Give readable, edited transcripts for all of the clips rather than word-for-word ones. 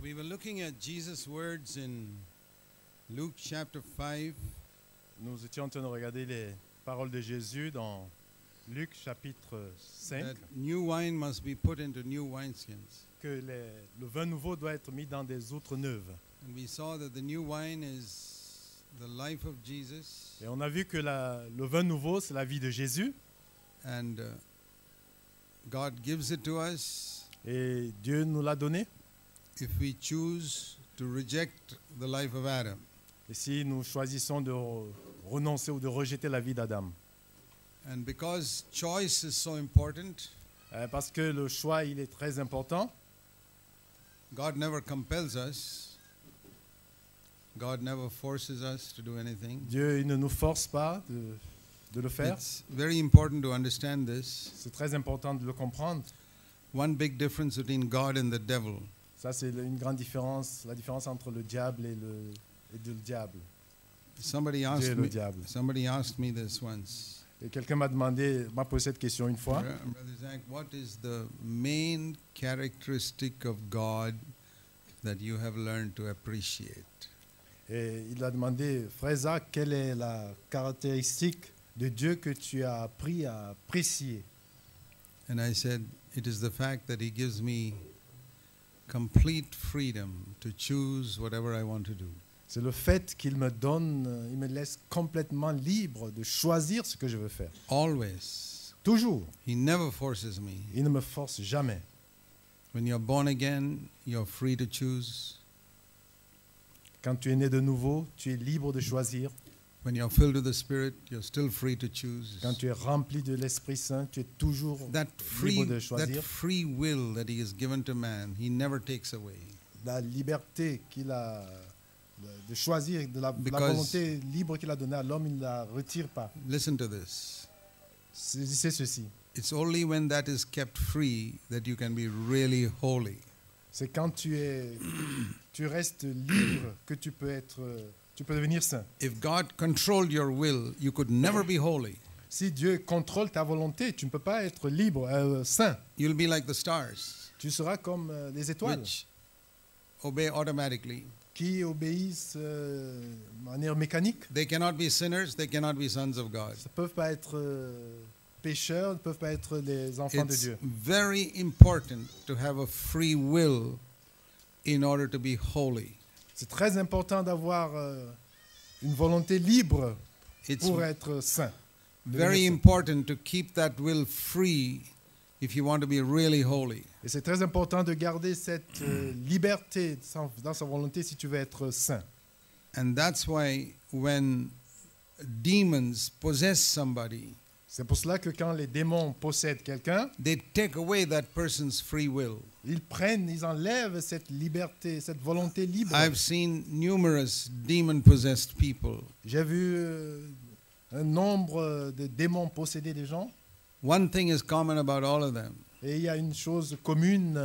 We were looking at Jesus' words in Luke chapter 5, Nous étions en train de regarder les paroles de Jésus dans Luc chapitre 5, that new wine must be put into new wineskins. que le vin nouveau doit être mis dans des outres neuves. And we saw that the new wine is the life of Jesus, Et on a vu que le vin nouveau, c'est la vie de Jésus. and God gives it to us Et Dieu nous l'a donné. if we choose to reject the life of Adam. Et si nous choisissons de renoncer ou de rejeter la vie d'Adam. And because choice is so important, Parce que le choix, il est très important. God never compels us. God never forces us to do anything. Dieu, il ne nous force pas de le faire. It's very important to understand this. C'est très important de le comprendre. One big difference between God and the devil. Ça, c'est une grande différence, la différence entre le diable et le diable. Somebody Dieu et asked le me, diable. somebody asked me this once. Et quelqu'un m'a posé cette question une fois. Brother Zach, what is the main characteristic of God that you have learned to appreciate? Et il a demandé, Frère Zach, quelle est la caractéristique de Dieu que tu as appris à apprécier? And I said, it is the fact that He gives me complete freedom to choose whatever I want to do. C'est le fait qu'il me donne, il me laisse complètement libre de choisir ce que je veux faire. Always. Toujours. He never forces me. Il ne me force jamais. When you're born again, you're free to choose. Quand tu es né de nouveau, tu es libre de choisir. When you're filled with the Spirit, you're still free to choose. Quand tu es rempli de l'Esprit Saint, tu es toujours libre de That choisir. free will that He has given to man, He never takes away. La liberté qu'il a de choisir, la Because- volonté libre qu'il a donnée à l'homme, il ne la retire pas. Listen to this. C'est ceci. It's only when that is kept free that you can be really holy. C'est quand tu restes libre que tu peux devenir saint. If God controlled your will, you could never be holy. Si Dieu contrôle ta volonté, tu ne peux pas être libre, saint. You'll be like the stars, Tu seras comme les étoiles which obey automatically. qui obéissent de manière mécanique. They cannot be sinners, they cannot be sons of God. Ils ne peuvent pas être pécheurs, ils ne peuvent pas être des enfants de It's Dieu. very important to have a free will in order to be holy. C'est très important d'avoir une volonté libre It's pour être saint. very important to keep that will free if you want to be really holy. Et c'est très important de garder cette liberté dans sa volonté si tu veux être saint. And that's why when demons possess somebody, C'est pour cela que quand les démons possèdent quelqu'un, they take away that person's free will. ils enlèvent cette liberté, cette volonté libre. I've seen numerous demon-possessed people. J'ai vu un nombre de démons posséder des gens, One thing is common about all of them, et il y a une chose commune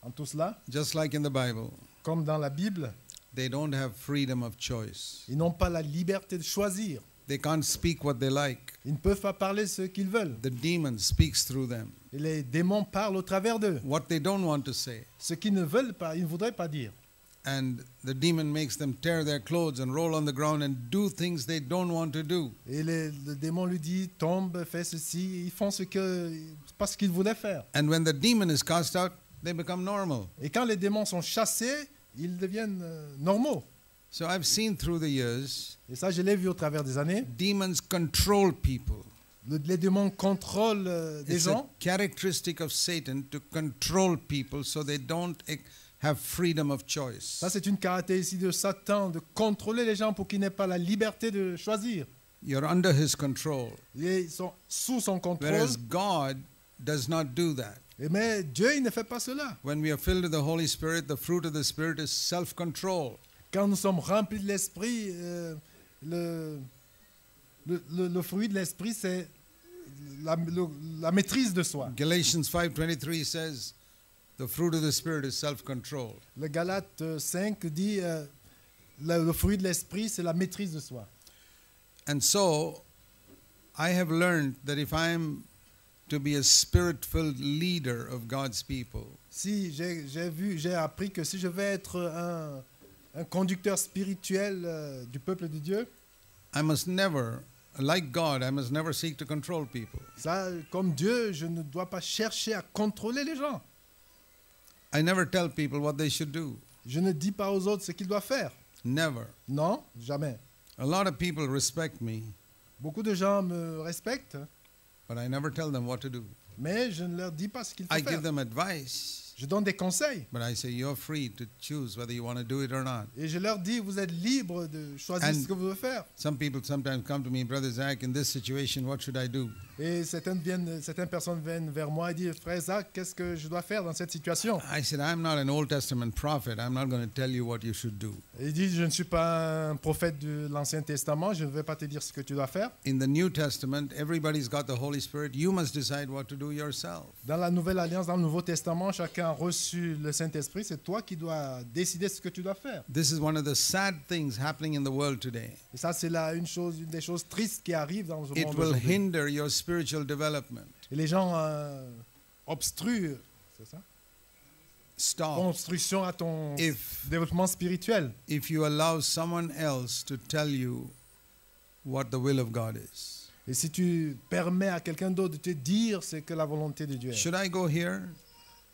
en tout cela, just like in the Bible. comme dans la Bible, They don't have freedom of choice. ils n'ont pas la liberté de choisir. They can't speak what they like. Ils ne peuvent pas parler ce qu'ils veulent. The demon speaks through them. Et les démons parlent au travers d'eux. What they don't want to say. Ce qu'ils ne veulent pas, ils ne voudraient pas dire. And the demon makes them tear their clothes and roll on the ground and do things they don't want to do. Et le démon lui dit, tombe, fais ceci. Ils font pas ce qu'ils voulaient faire. And when the demon is cast out, they become normal. Et quand les démons sont chassés, ils deviennent normaux. So I've seen through the years, Et ça, je l'ai vu au travers des années. demons control people. Les démons contrôlent des It's a gens. characteristic of Satan to control people so they don't have freedom of choice. Ça, c'est une caractéristique de Satan, de contrôler les gens pour qu'ils n'aient pas la liberté de choisir. You're under his control. Ils sont sous son contrôle. Whereas God does not do that. Mais Dieu, il ne fait pas cela. When we are filled with the Holy Spirit, the fruit of the Spirit is self-control. Quand nous sommes remplis de l'esprit, le fruit de l'esprit, c'est la maîtrise de soi. Galatians 5:23 says, the fruit of the Spirit is self-control. Le Galates 5 dit, le fruit de l'esprit, c'est la maîtrise de soi. And so, I have learned that if I'm to be a spirit-filled leader of God's people, Si j'ai appris que si je vais être un conducteur spirituel du peuple de Dieu, I must never, like God, I must never seek to control people. ça, comme Dieu, je ne dois pas chercher à contrôler les gens. I never tell people what they should do. Je ne dis pas aux autres ce qu'ils doivent faire. Never. Non, jamais. A lot of people respect me, Beaucoup de gens me respectent, but I never tell them what to do. mais je ne leur dis pas ce qu'il faut I give faire. them advice, Je donne des conseils but I say you're free to choose whether you want to do it or not. et je leur dis, vous êtes libres de choisir And- ce que vous voulez faire. Some people sometimes come to me, Brother Zach, in this situation, what should I do? Et certaines personnes viennent vers moi et disent, frère Zach, qu'est-ce que je dois faire dans cette situation? I said, I'm not an Old Testament prophet. I'm not going to tell you what you should do. Et il dit, je ne suis pas un prophète de l'Ancien Testament, je ne vais pas te dire ce que tu dois faire. In the New Testament, everybody's got the Holy Spirit. You must decide what to do yourself. Dans la Nouvelle Alliance, dans le Nouveau Testament, chacun a reçu le Saint-Esprit, c'est toi qui dois décider ce que tu dois faire. This is one of the sad things happening in the world today. Et ça, c'est une des choses tristes qui arrivent dans le It monde will aujourd'hui. hinder your spiritual development. Et les gens obstruent, c'est ça? Stop Obstruction à ton if développement spirituel. you allow someone else to tell you what the will of God is. Et si tu permets à quelqu'un d'autre de te dire ce que la volonté de Dieu est. Should I go here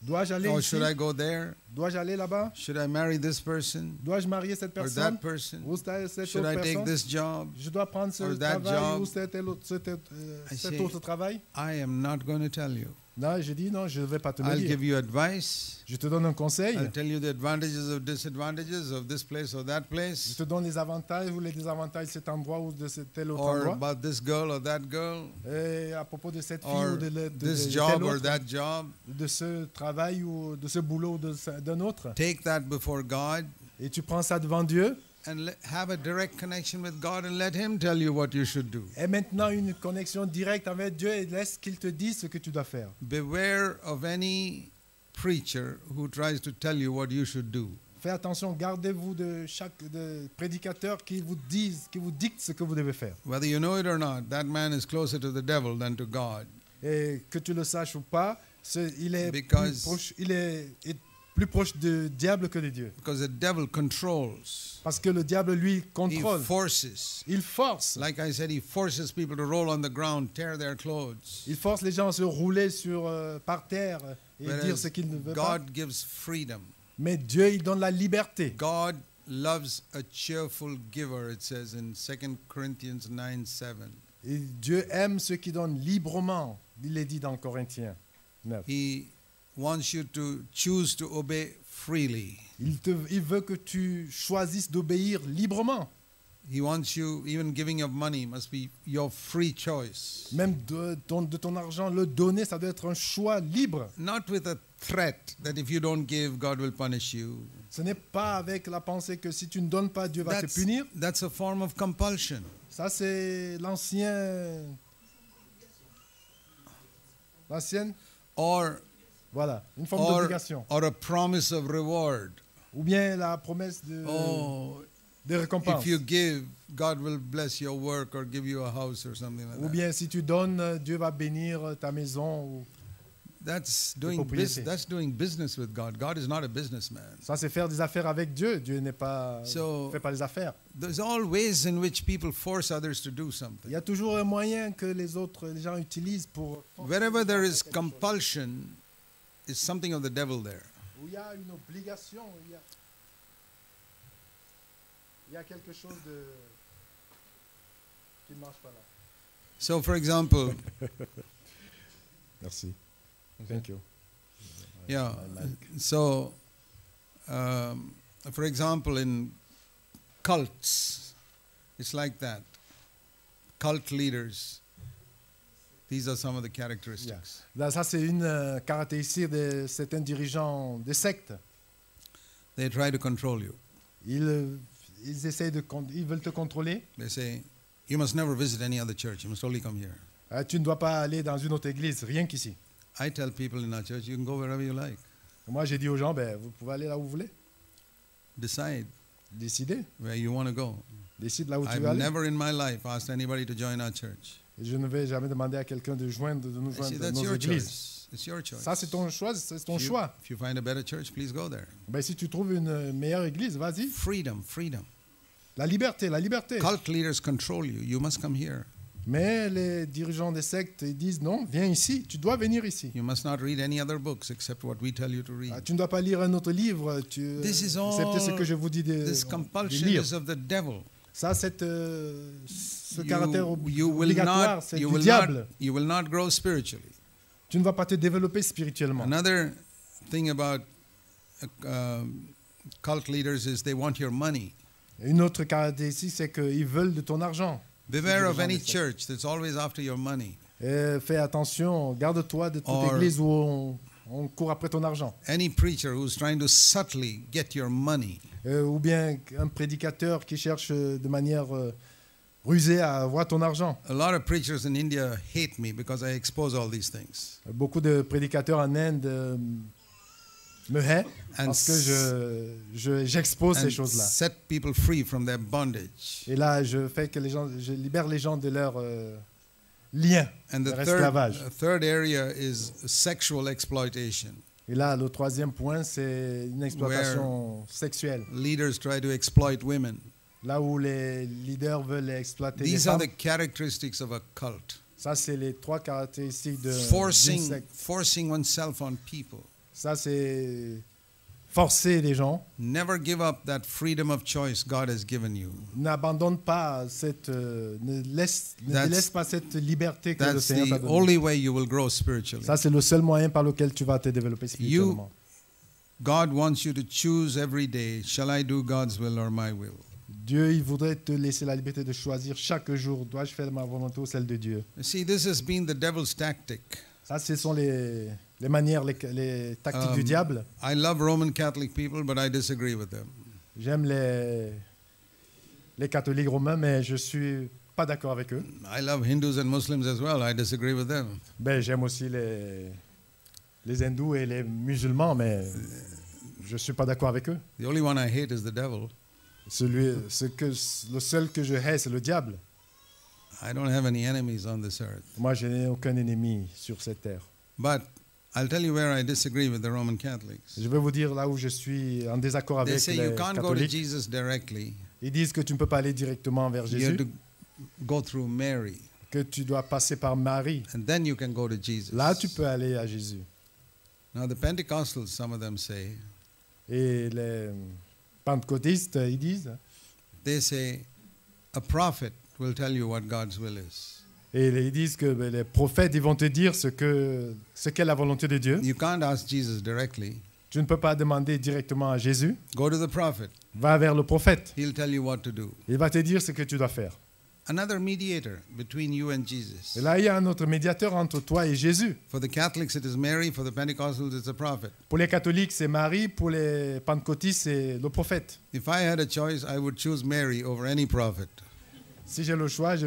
Dois-je aller or ici? should I go there? Dois-je aller là-bas? Should I marry this person Dois-je marier cette or personne? that person? Ou cette Should autre I take personne? this job? Je dois prendre ce or that travail job? ou cet I say- autre travail? I am not going to tell you. Non, je dis non, je ne vais pas te le I'll dire. give you advice. Je te donne un conseil. I'll tell you the advantages or disadvantages of this place or that Je place, te donne les avantages ou les désavantages de cet endroit ou de tel autre or endroit. about this girl or that girl, Et à propos de cette fille or ou de this tel job or autre, that job. de ce travail ou de ce boulot ou d'un autre. Take that before God Et tu prends ça devant Dieu. and have a direct connection with God and let Him tell you what you should do. Et maintenant une connexion directe avec Dieu et laisse qu'il te dise ce que tu dois faire. Beware of any preacher who tries to tell you what you should do. Faites attention, gardez-vous de chaque prédicateur qui vous dicte ce que vous devez faire. Whether you know it or not, that man is closer to the devil than to God. Et que tu le saches ou pas, il est Because- est plus proche du diable que de Dieu. Because the devil controls. Parce que le diable, lui, He contrôle. forces. Il force. Like I said, he forces people to roll on the ground, tear their clothes. Il force les gens à se rouler par terre et dire Whereas ce qu'ils ne veulent pas. God gives freedom. Mais Dieu, il donne la liberté. God loves a cheerful giver, it says in 2 Corinthians 9:7. Et Dieu aime ceux qui donnent librement. Il est dit dans Corinthiens 9. He wants you to choose to obey freely. Il veut que tu choisisses d'obéir librement. He wants you, even giving of money must be your free choice. Même de ton argent, le donner, ça doit être un choix libre. Not with a threat that if you don't give, God will punish you. Ce n'est pas avec la pensée que si tu ne donnes pas, Dieu va te punir. That's a form of compulsion. Ça, c'est l'ancienne. Or, Voilà, une forme d'obligation. or a promise of reward. Ou bien la promesse Oh, de récompense. if you give, God will bless your work or give you a house or something like Ou that. bien si tu donnes, Dieu va bénir ta maison. That's doing, propriété. that's doing business with God. God is not a businessman. Ça, c'est faire des affaires avec Dieu. Dieu ne So- fait pas les affaires. There's all ways in which people force others to do Il something. y a toujours un moyen que les gens utilisent pour... Wherever there is compulsion, is something of the devil there. Où il y a une obligation, il y a quelque chose qui ne marche pas là. So, for example, Merci. Thank you. yeah. So, for example, in cults, it's like that. Cult leaders. These are some of the characteristics. Là, ça, c'est une caractéristique de certains dirigeants de sectes. They try to control you. Ils veulent te contrôler. They say, you must never visit any other church. You must only come here. Tu ne dois pas aller dans une autre église, rien qu'ici. I tell people in our church, you can go wherever you like. Moi, j'ai dit aux gens, vous pouvez aller là où vous voulez. Decide Décidez. where you want to go. Décide là où tu I've veux aller. never in my life asked anybody to join our church. Et je ne vais jamais demander à quelqu'un de nous joindre I see, dans that's nos your églises. choice. It's your choice. Ça, c'est ton choix. C'est ton choix. If you find a better church, please go there. Ben, si tu trouves une meilleure église, vas-y. Freedom, freedom. La liberté, la liberté. Cult leaders control you. You must come here. Mais les dirigeants des sectes ils disent non, viens ici, tu dois venir ici. You must not read any other books except what we tell you to read. Tu ne dois pas lire un autre livre, This is excepté ce all, que je vous dis de this compulsion lire. is of the devil. Ça, ce caractère You will obligatoire, not, c'est you du will diable. not, you will not grow spiritually. Tu ne vas pas te développer spirituellement. Another thing about cult leaders is they want your money. Une autre caractéristique, c'est qu'ils veulent de ton argent. Beware of dirigeants any des sectes. church that's always after your money. Et fais attention, garde-toi de toute Or- église où on court après ton argent. Any preacher who's trying to subtly get your money. Ou bien un prédicateur qui cherche de manière rusée à avoir ton argent. A lot of preachers in India hate me because I expose all these things. Beaucoup de prédicateurs en Inde me haient And parce que j'expose ces And choses-là. set people free from their bondage. Et là, je libère les gens de leur lien, And the leur esclavage. third area is sexual exploitation. Et là, le troisième point, c'est une exploitation sexuelle. Leaders try to exploit women. Là où les leaders veulent exploiter les These are femmes. the characteristics of a cult. Ça, c'est les trois caractéristiques d'une Forcing secte. oneself on people. Ça, c'est forcer les gens. Never give up that freedom of choice God has given you. N'abandonne pas cette, ne That's- délaisse pas cette liberté que le That's Seigneur t'a the donnée. only way you will grow spiritually. Ça, c'est le seul moyen par lequel tu vas te développer spirituellement. God wants you to choose every day, shall I do God's will or my will? Dieu, il voudrait te laisser la liberté de choisir chaque jour, dois-je faire ma volonté ou celle de Dieu. You see, this has been the devil's tactic. Ça, ce sont les manières, les tactiques du diable. I love Roman Catholic people, but I disagree with them. J'aime les catholiques romains, mais je suis pas d'accord avec eux. I love Hindus and Muslims as well. I disagree with them. Ben, j'aime aussi les hindous et les musulmans, mais je suis pas d'accord avec eux. The only one I hate is the devil. Le seul que je hais, c'est le diable. I don't have any enemies on this earth. Moi, je n'ai aucun ennemi sur cette terre. But I'll tell you where I disagree with the Roman Catholics. Je vais vous dire là où je suis en désaccord They avec say les you can't go to catholiques. Jesus directly. Ils disent que tu ne peux pas aller directement vers You have Jésus, to go through Mary, que tu dois passer par Marie. and then you can go to Jesus. Là, tu peux aller à Jésus. Now the Pentecostals, some of them say, Et les pentecôtistes, ils disent, they say, a prophet will tell you what God's will is. et ils disent que les prophètes, ils vont te dire ce qu'est la volonté de Dieu. You can't ask Jesus directly. Tu ne peux pas demander directement à Jésus. Go to the prophet. Va vers le prophète. He'll tell you what to do. Il va te dire ce que tu dois faire. Another mediator between you and Jesus. Et là, il y a un autre médiateur entre toi et Jésus. For the Catholics, it is Mary. For the Pentecostals, it's a prophet. Pour les catholiques, c'est Marie. Pour les pentecôtistes, c'est le prophèète. If I had a choice, I would choose Mary over any prophet. Si j'ai le choix, je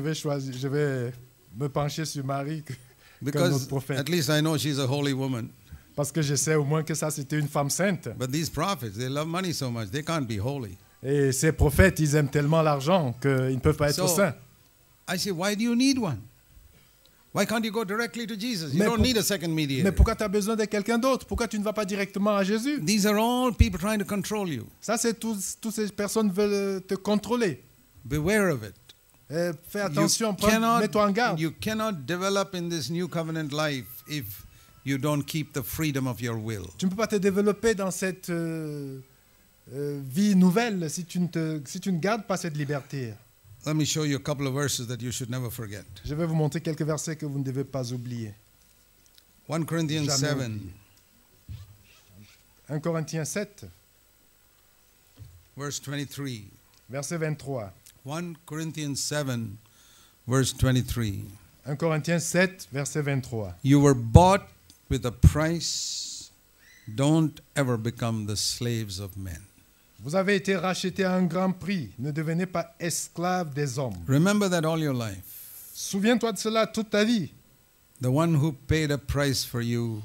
vais me pencher sur Marie qu'un Because autre prophète. at least I know she's a holy woman. Parce que je sais au moins que ça, c'était une femme sainte. But these prophets, they love money so much, they can't be holy. Et ces prophètes, ils aiment tellement l'argent qu'ils ne peuvent pas être So, saints. I say, why do you need one? Why can't you go directly to Jesus? You Mais don't pour- need a second mediator. Mais pourquoi tu as besoin de quelqu'un d'autre? Pourquoi tu ne vas pas directement à Jésus? These are all people trying to control you. Ça, c'est toutes ces personnes veulent te contrôler. Beware of it. Fais attention, You mets-toi en garde. you cannot develop in this new covenant life if you don't keep the freedom of your will. Tu ne peux pas te développer dans cette vie nouvelle si tu ne gardes pas cette liberté. Let me show you a couple of verses that you should never forget. Je vais vous montrer quelques versets que vous ne devez pas oublier. 1 Corinthians Jamais 7, oublier. 1 Corinthiens 7, verse 23. verset 23. 1 Corinthians 7, verse 23. 1 Corinthiens 7, verset 23. You were bought with a price. Don't ever become the slaves of men. Vous avez été rachetés à un grand prix. Ne devenez pas esclaves des hommes. Remember that all your life. Souviens-toi de cela toute ta vie. The one who paid a price for you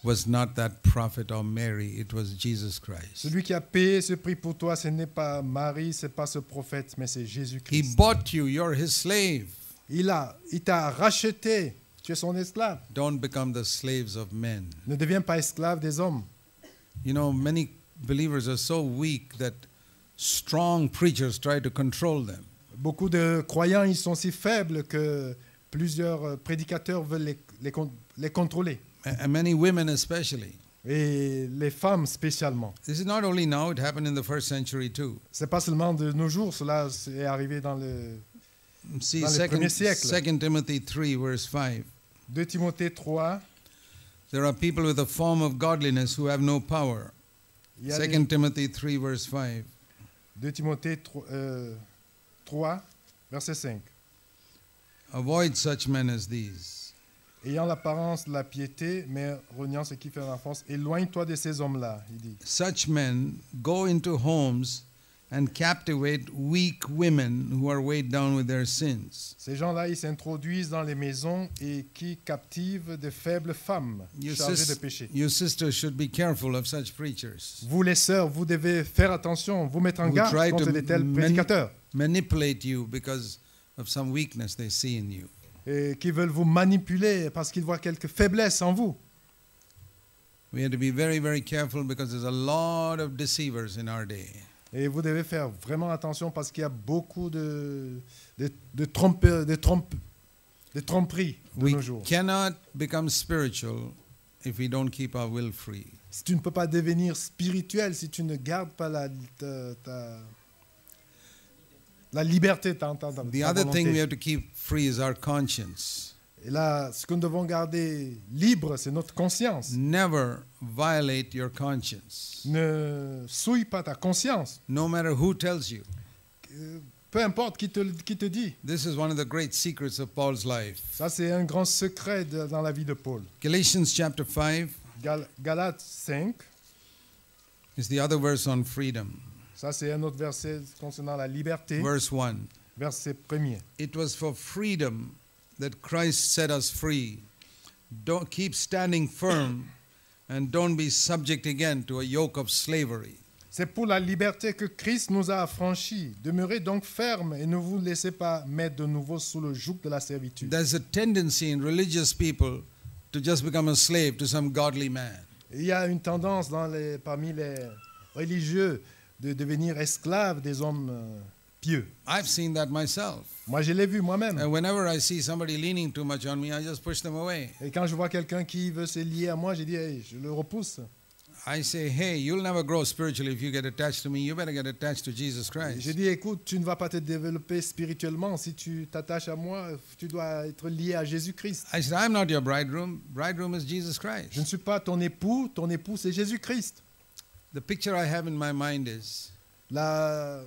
was not that prophet or Mary, it was Jesus Christ. Celui qui a payé ce prix pour toi, ce n'est pas Marie, ce n'est pas ce prophète, mais c'est He Jésus-Christ. bought you, you're his slave. Il t'a racheté. Tu es son esclave. Don't become the slaves of men. Ne deviens pas esclave des hommes. You know, many believers are so weak that strong preachers try to control them. Beaucoup de croyants, ils sont si faibles que plusieurs prédicateurs veulent les contrôler. And many women especially. Et les femmes spécialement. This is not only now, it happened in the first century too. C'est pas seulement de nos jours, cela est arrivé dans See, dans le premier 2 siècle. Timothy 3, verse 5. 2 Timothée 3, There are people with a form of godliness who have no power. il y a 2 Timothy 3, verse 5. 2 Timothée 3, verset 5. Avoid such men as these. Ayant l'apparence de la piété, mais reniant ce qui fait l'enfance, éloigne-toi de ces hommes-là, il dit. Such men go into homes and captivate weak women who are weighed down with their sins. Ces gens-là, ils s'introduisent dans les maisons et qui captivent de faibles femmes chargées de péché. Your sisters should be careful of such preachers. Vous les sœurs, vous devez faire attention, vous mettre en Who garde try contre to de tels prédicateurs manipulate you because of some weakness they see in you. et qui veulent vous manipuler parce qu'ils voient quelques faiblesses en vous. We have to be very, very careful because there's a lot of deceivers in our day. Et vous devez faire vraiment attention parce qu'il y a beaucoup de tromperies de We nos jours. cannot become spiritual if we don't keep our will free. Si tu ne peux pas devenir spirituel, si tu ne gardes pas la liberté, ta The other thing we volonté. have to keep free is our conscience. Et là, ce que nous devons garder libre, c'est notre conscience. Never violate your conscience. Ne souille pas ta conscience. No matter who tells you. Peu importe qui te dit. This is one of the great secrets of Paul's life. Ça, c'est un grand secret dans la vie de Paul. Galatians chapter 5 Galates 5, is the other verse on freedom. ça c'est un autre verset concernant la liberté. Verse 1. Verset 1er. It was for freedom that Christ set us free. Don't keep standing firm and don't be subject again to a yoke of slavery. C'est pour la liberté que Christ nous a affranchis. Demeurez donc fermes et ne vous laissez pas mettre de nouveau sous le joug de la servitude. There's a tendency in religious people to just become a slave to some godly man. Il y a une tendance parmi les religieux de devenir esclaves des hommes pieux. I've seen that myself. Moi, je l'ai vu moi-même. And whenever I see somebody leaning too much on me, I just push them away. Et quand je vois quelqu'un qui veut se lier à moi, je dis, hey, je le repousse. I say, hey, you'll never grow spiritually if you get attached to me. You better get attached to Jesus Je Christ. dis, écoute, tu ne vas pas te développer spirituellement. Si tu t'attaches à moi, tu dois être lié à Jésus-Christ. I said, I'm not your bridegroom. Bridegroom is Jesus Christ. Je ne suis pas ton époux c'est Jésus-Christ. The picture I have in my mind is,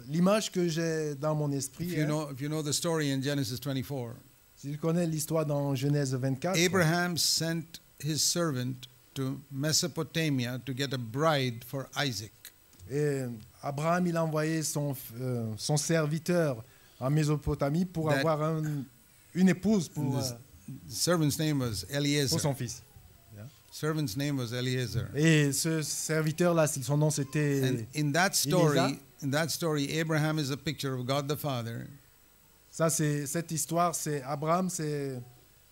L'image que j'ai dans mon esprit, if you know the story in Genesis 24, si tu connais l'histoire dans Genèse 24, Abraham sent his servant to Mesopotamia to get a bride for Isaac. et Abraham il a envoyé son serviteur en Mésopotamie pour avoir une épouse pour The servant's name was Eliezer. son fils. Servant's name was Eliezer. Et ce serviteur-là, son nom c'était And in that story, Abraham is a picture of God the Father, Ça, cette histoire, c'est Abraham, c'est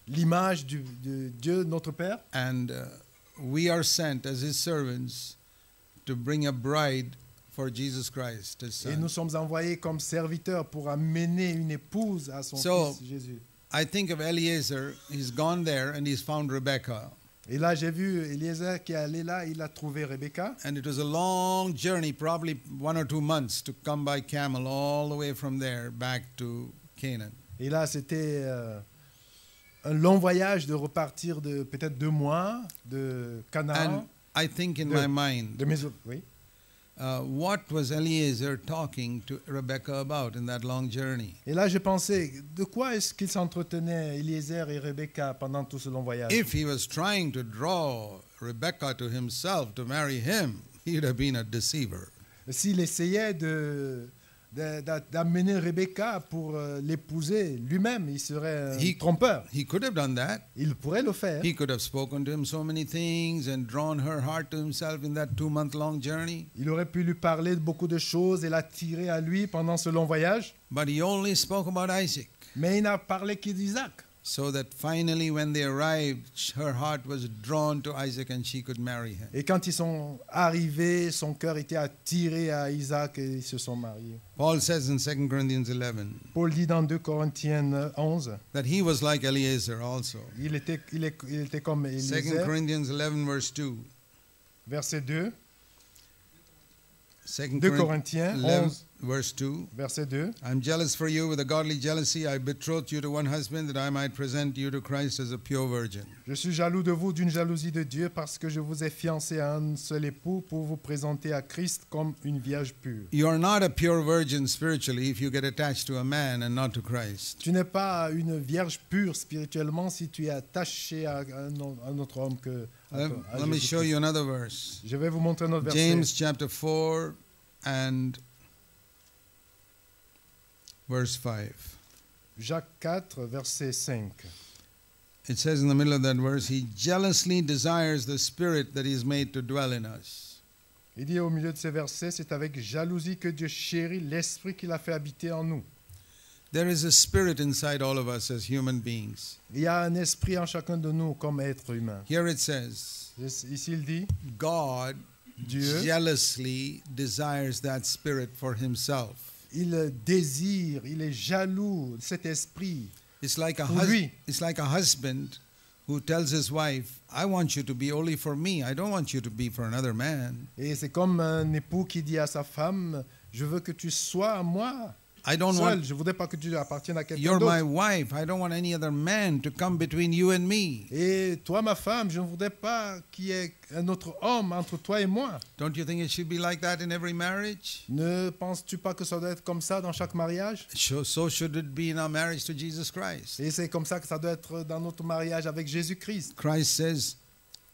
l'image de Dieu, notre Père. and we are sent as his servants to bring a bride for Jesus Christ, his Et nous son. sommes envoyés comme serviteurs pour amener une épouse à son So- fils Jésus. I think of Eliezer. He's gone there and he's found Rebekah. Et là, j'ai vu Eliezer qui est allé là, il a trouvé Rebecca. And it was a long journey, probably 1 or 2 months, to come by camel all the way from there back to Canaan. Et là, c'était un long voyage de repartir de peut-être 2 mois de Canaan. And I think in The- my mind, Oui. what was Eliezer talking to Rebekah about in that long journey? Et là, je pensais, de quoi est-ce qu'ils s'entretenaient, Eliezer et Rebecca, pendant tout ce long voyage? If he was trying to draw Rebekah to himself to marry him, he would have been a deceiver. S'il essayait d'amener Rebecca pour l'épouser lui-même, il serait un trompeur. He could have done that. Il pourrait le faire. He could have spoken to him so many things and drawn her heart to himself in that 2-month-long journey. Il aurait pu lui parler de beaucoup de choses et l'attirer à lui pendant ce long voyage. But he only spoke about Isaac. Mais il n'a parlé que d'Isaac. So that finally, when they arrived, her heart was drawn to Isaac and she could marry him. Et quand ils sont arrivés, son cœur était attiré à Isaac et ils se sont mariés. Paul says in 2 Corinthians 11 Paul dit dans 2 Corinthiens 11, that he was like Eliezer also. il était comme 2 Eliezer. Corinthians 11 verse 2. Verset 2, 2 2 Corinthiens 11, verse 2. verset 2. I'm jealous for you with a godly jealousy. I betrothed you to one husband that I might present you to Christ as a pure virgin. Je suis jaloux de vous d'une jalousie de Dieu parce que je vous ai fiancé à un seul époux pour vous présenter à Christ comme une vierge pure. You are not a pure virgin spiritually if you get attached to a man and not to Christ. Tu n'es pas une vierge pure spirituellement si tu es attaché à un autre homme que à Let me Jésus-Christ. show you another verse. Je vais vous montrer un autre verset. James chapter 4 and verse 5. Jacques 4, verset 5. It says in the middle of that verse, he jealously desires the spirit that is made to dwell in us. Il dit au milieu de ces versets, c'est avec jalousie que Dieu chérit l'esprit qu'il a fait habiter en nous. There is a spirit inside all of us as human beings. Il y a un esprit en chacun de nous comme être humain. Here it says, Ici il dit, God Dieu, jealously desires that spirit for himself. il désire, il est jaloux de cet esprit. It's like a Pour lui. it's like a husband who tells his wife, I want you to be only for me. I don't want you to be for another man. Et c'est comme un époux qui dit à sa femme, je veux que tu sois à moi. I don't Seul, want je voudrais pas que tu appartiennes à quelqu'un You're my d'autre. wife. I don't want any other man to come between you and me. Et toi, ma femme, je ne voudrais pas qu'il y ait un autre homme entre toi et moi. Don't you think it should be like that in every marriage? Ne penses-tu pas que ça doit être comme ça dans chaque mariage? So should it be in our marriage to Jesus Christ. Et c'est comme ça que ça doit être dans notre mariage avec Jésus-Christ. Christ says,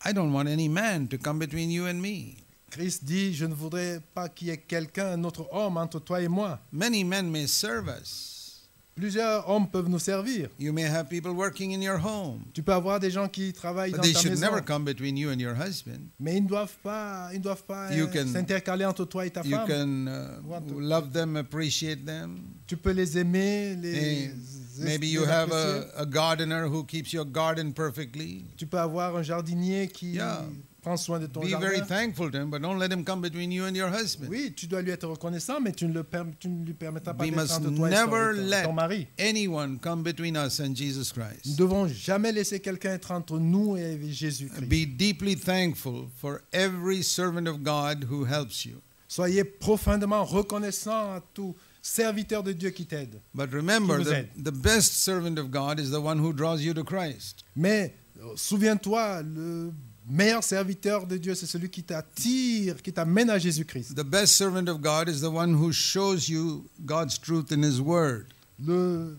I don't want any man to come between you and me. Christ dit, je ne voudrais pas qu'il y ait quelqu'un, un autre homme entre toi et moi. Many men may serve us. Plusieurs hommes peuvent nous servir. You may have people working in your home. Tu peux avoir des gens qui travaillent But dans they ta should maison, never come between you and your husband. mais ils ne doivent pas You can- s'intercaler entre toi et ta You femme. can What to- love them, appreciate them. Tu peux les aimer, Hey, maybe you les have apprécier. a gardener who keeps your garden perfectly. Tu peux avoir un jardinier qui Yeah. prend soin de ton Be very jardin. thankful to him, but don't let him come between you and your husband. Oui, tu dois lui être reconnaissant, mais tu ne lui permettras pas We d'être must entre toi et never ton let mari. anyone come between us and Jesus Nous ne Christ. devons jamais laisser quelqu'un être entre nous et Jésus-Christ. Be deeply thankful for every servant of God who helps you. Soyez profondément reconnaissants à tout serviteur de Dieu qui t'aide. But remember, Qui vous aide. the best servant of God is the one who draws you to Christ. Mais souviens-toi, le meilleur serviteur de Dieu, c'est celui qui t'attire, qui t'amène à Jésus-Christ. The best servant of God is the one who shows you God's truth in His Word. Le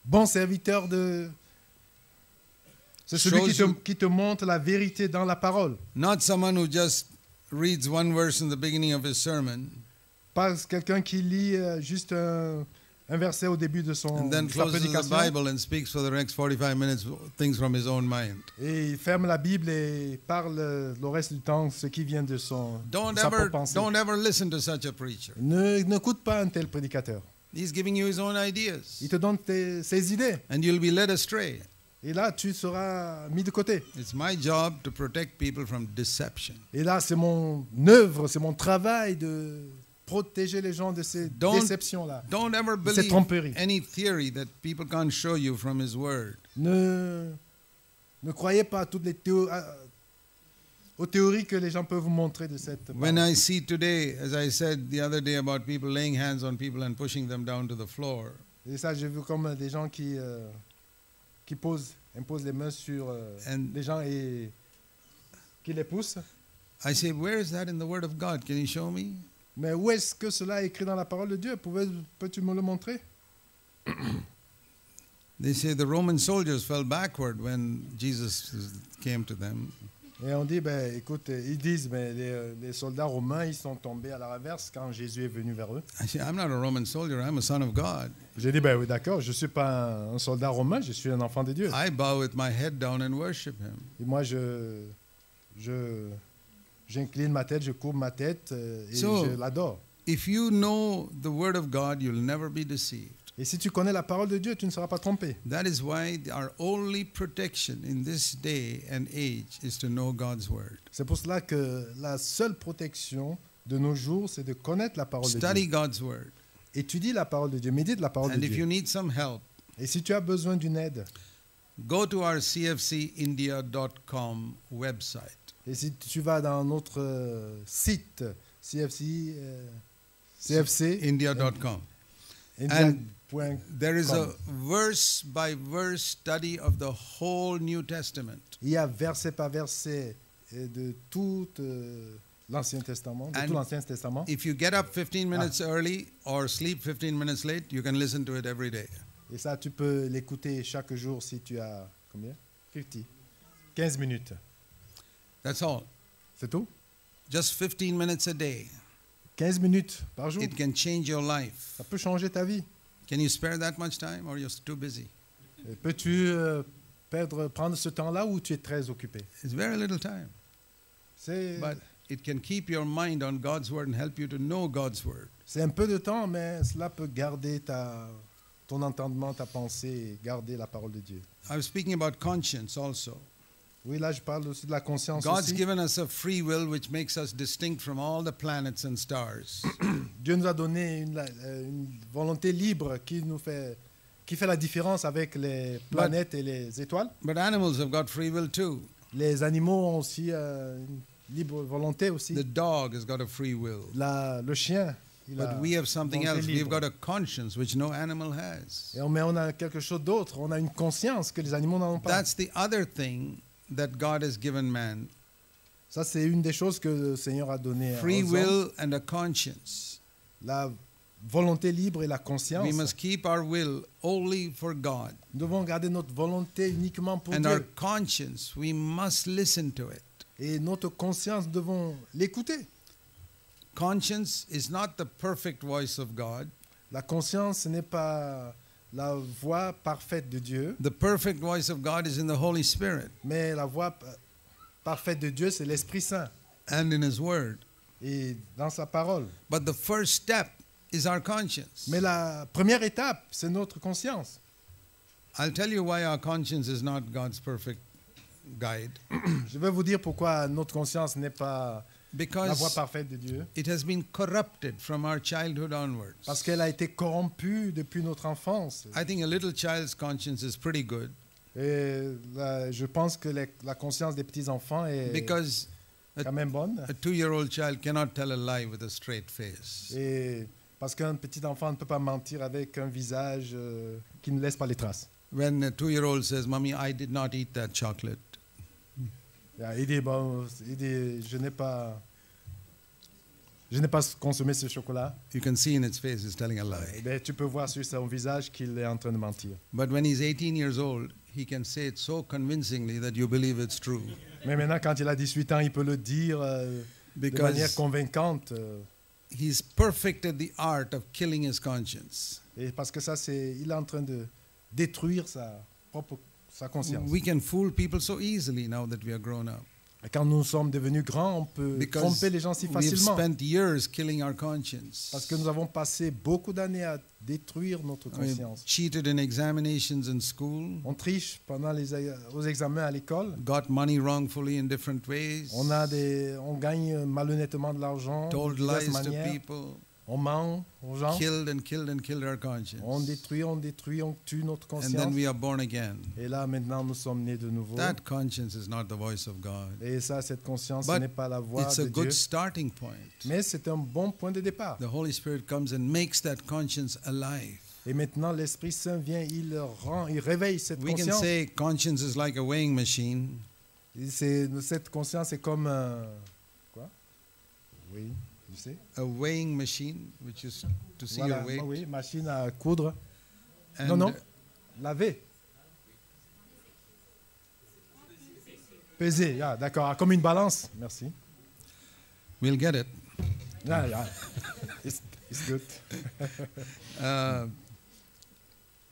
bon serviteur c'est celui Shows you- qui te montre la vérité dans la parole. Not someone who just reads one verse in the beginning of his sermon Pas quelqu'un qui lit juste un verset au début de and sa then closes the prédication Bible and speaks for the next 45 minutes things from his own mind. et il ferme la Bible et parle le reste du temps ce qui vient de Don't sa propre ever, pensée. don't ever listen to such a preacher. N'écoute pas un tel prédicateur. He's giving you his own ideas, Il te donne ses idées. and you'll be led astray. Et là, tu seras mis de côté. It's my job to protect people from deception. Et là, c'est mon œuvre, c'est mon travail de protéger les gens de ces Don't- déceptions-là. Don't ever Cette believe tromperie. any theory that people can't show you from his word. Ne croyez pas à toutes les aux théories que les gens peuvent vous montrer de cette When parole. I see today, as I said the other day about people laying hands on people and pushing them down to the floor, Et ça, j'ai vu comme des gens qui imposent les mains sur And- les gens et qui les poussent. I say, where is that in the word of God? Can you show me? Mais où est-ce que cela est écrit dans la parole de Dieu? Peux-tu me le montrer? They say the Roman soldiers fell backward when Jesus came to them. Et on dit, écoute, ils disent, les soldats romains, ils sont tombés à la reverse quand Jésus est venu vers eux. I say, I'm not a Roman soldier, I'm a son of God. J'ai dit, oui, d'accord, je ne suis pas un soldat romain, je suis un enfant de Dieu. I bow with my head down and worship him. Et moi, j'incline ma tête, je courbe ma tête et So- je l'adore. If you know the word of God, you'll never be deceived. Et si tu connais la parole de Dieu, tu ne seras pas trompé. That is why our only protection in this day and age is to know God's word. C'est pour cela que la seule protection de nos jours, c'est de connaître la parole de Study Dieu. God's word. Étudie la parole de Dieu, médite la parole And de if you Dieu. need some help, Et si tu as besoin d'une aide, go to our cfcindia.com website. et si tu vas dans notre site CFC, CFC India.com. India.com. There is a verse by verse study of the whole New Testament. Il y a verset par verset de tout l'Ancien Testament, de And tout l'Ancien Testament. If you get up 15 minutes early or sleep 15 minutes late, you can listen to it every day. Et ça, tu peux l'écouter chaque jour si tu as combien? 15 minutes. That's all. C'est tout? Just 15 minutes a day. 15 minutes par jour. It can change your life. Ça peut changer ta vie. Can you spare that much time or you're too busy? Et peux-tu prendre ce temps-là ou tu es très occupé? It's very little time. But it can keep your mind on God's word and help you to know God's word. C'est un peu de temps, mais cela peut garder ton entendement, ta pensée, et garder la parole de Dieu. I was speaking about conscience also. Oui, là, je parle aussi de la conscience God's aussi. given us a free will which makes us distinct from all the planets and stars. Dieu nous a donné une volonté libre qui fait la différence avec les planètes et les étoiles. But animals have got free will too. Les animaux ont aussi une libre volonté aussi. The dog has got a free will. Le chien, il a But we have something volonté else. We've libre. got a conscience which no animal has. Mais on a quelque chose d'autre. On a une conscience que les animaux n'en ont pas. That's the other thing that God has given man. Ça, c'est une des choses que le Seigneur a donné Free aux hommes. will and a conscience. La volonté libre et la conscience. We must keep our will only for God. Nous devons garder notre volonté uniquement pour And our Dieu. conscience, we must listen to it. Et notre conscience, nous devons l'écouter. Conscience is not the perfect voice of God. La conscience, ce n'est pas la voix parfaite de Dieu, The perfect voice of God is in the Holy Spirit mais la voix parfaite de Dieu, c'est l'Esprit Saint and in His Word. et dans sa parole. But the first step is our conscience. Mais la première étape, c'est notre conscience. I'll tell you why our conscience is not God's perfect guide. Je vais vous dire pourquoi notre conscience n'est pas la voix Because parfaite de Dieu. it has been corrupted from our childhood onwards. Parce qu'elle a été corrompue depuis notre enfance. I think a little child's conscience is pretty good Et je pense que la conscience des petits-enfants est because quand même bonne. a 2-year-old child cannot tell a lie with a straight face. Et parce qu'un petit-enfant ne peut pas mentir avec un visage qui ne laisse pas les traces. When a 2-year-old says, "Mommy, I did not eat that chocolate," Il dit, bon, je n'ai pas consommé ce chocolat. you can see in its face he's telling a Eh lie. bien, tu peux voir sur son visage qu'il est en train de mentir. But when he's 18 years old, he can say it so convincingly that you believe it's true. Mais maintenant, quand il a 18 ans, il peut le dire de manière Because convaincante. he's perfected the art of killing his conscience. Et parce que ça, il est en train de détruire sa conscience. We can fool people so easily now that we are grown up. Et quand nous sommes devenus grands, on peut Because tromper les gens si we've facilement. spent years killing our conscience. Parce que nous avons passé beaucoup d'années à détruire notre We've conscience. cheated in examinations in school, On triche pendant aux examens à l'école. got money wrongfully in different ways, On gagne malhonnêtement de l'argent de told diverses lies to manières. people, On ment aux gens. killed and killed and killed our conscience. On détruit, on tue notre And then conscience. we are born again. Et là, maintenant, nous sommes nés de nouveau. That conscience is not the voice of God. Et ça, cette conscience, ce But n'est pas la voix it's de a Dieu. good starting point. Mais c'est un bon point de départ. The Holy Spirit comes and makes that conscience alive. Et maintenant, l'Esprit Saint vient, il réveille cette We can conscience. say conscience is like a weighing machine. Cette conscience est comme quoi? Oui, je sais. A weighing machine, which is to see Voilà, your weight. oui, machine à coudre. And Non, laver. Peser, d'accord, comme une balance. Merci. we'll get it. Yeah. It's good.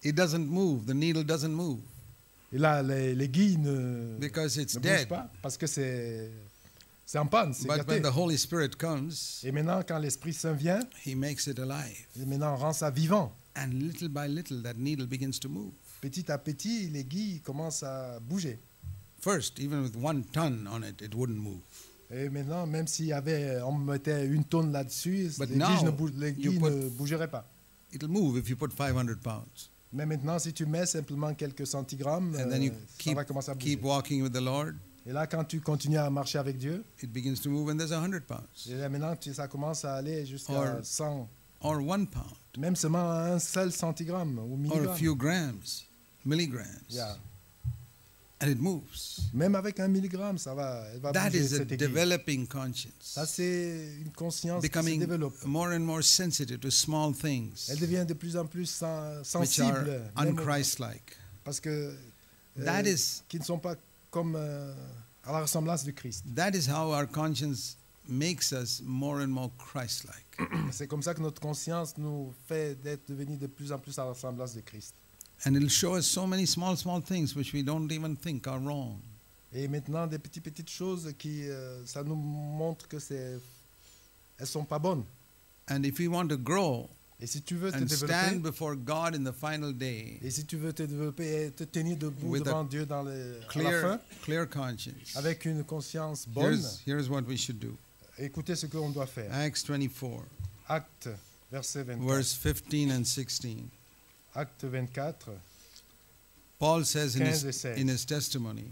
It doesn't move. The needle doesn't move Et là, l'aiguille ne because it's bouge dead. pas parce que c'est en panne, c'est But gâté. when the Holy Spirit comes, Et maintenant, quand l'Esprit Saint vient, He makes it alive. et maintenant, on rend ça vivant. And little by little, that needle begins to move. Petit à petit, l'aiguille commence à bouger. First, even with 1 ton on it, it wouldn't move. Et maintenant, même on mettait 1 tonne là-dessus, But l'aiguille now, l'aiguille you put- ne bougerait pas. It'll move if you put 500 pounds. Mais maintenant, si tu mets simplement quelques centigrammes, And then you ça va commencer à bouger. keep walking with the Lord, Et là, quand tu continues à marcher avec Dieu, it begins to move when there's 100 pounds et là, maintenant, ça commence à aller jusqu'à Or- 100, or 1 pound même seulement un seul centigramme ou or a milligramme. few grams, milligrams. Yeah. And it moves. Même avec 1 milligramme, elle va That bouger is a cette aiguille. developing conscience. Ça, c'est une conscience qui se Becoming développe. more and more sensitive to small things Elle devient de plus en plus which are sensible, même unchristlike. parce que That is qui ne sont pas comme à la ressemblance de Christ. that is how our conscience makes us more and more Christ-like. C'est comme ça que notre conscience nous fait devenir de plus en plus à la ressemblance de Christ. And it'll show us so many small things which we don't even think are wrong. Et maintenant, des petites choses qui, ça nous montre que elles sont pas bonnes. And if we want to grow Et si tu veux te and développer, stand before God in the final day, et si tu veux te développer et te tenir debout with a devant Dieu à la fin, clear conscience, avec une conscience bonne, here's what we should do. écoutez ce qu'on doit faire. Acts 24, Acte, verset 24. verse 15 and 16. Acte 24. Paul says in 15 et 16. in his testimony,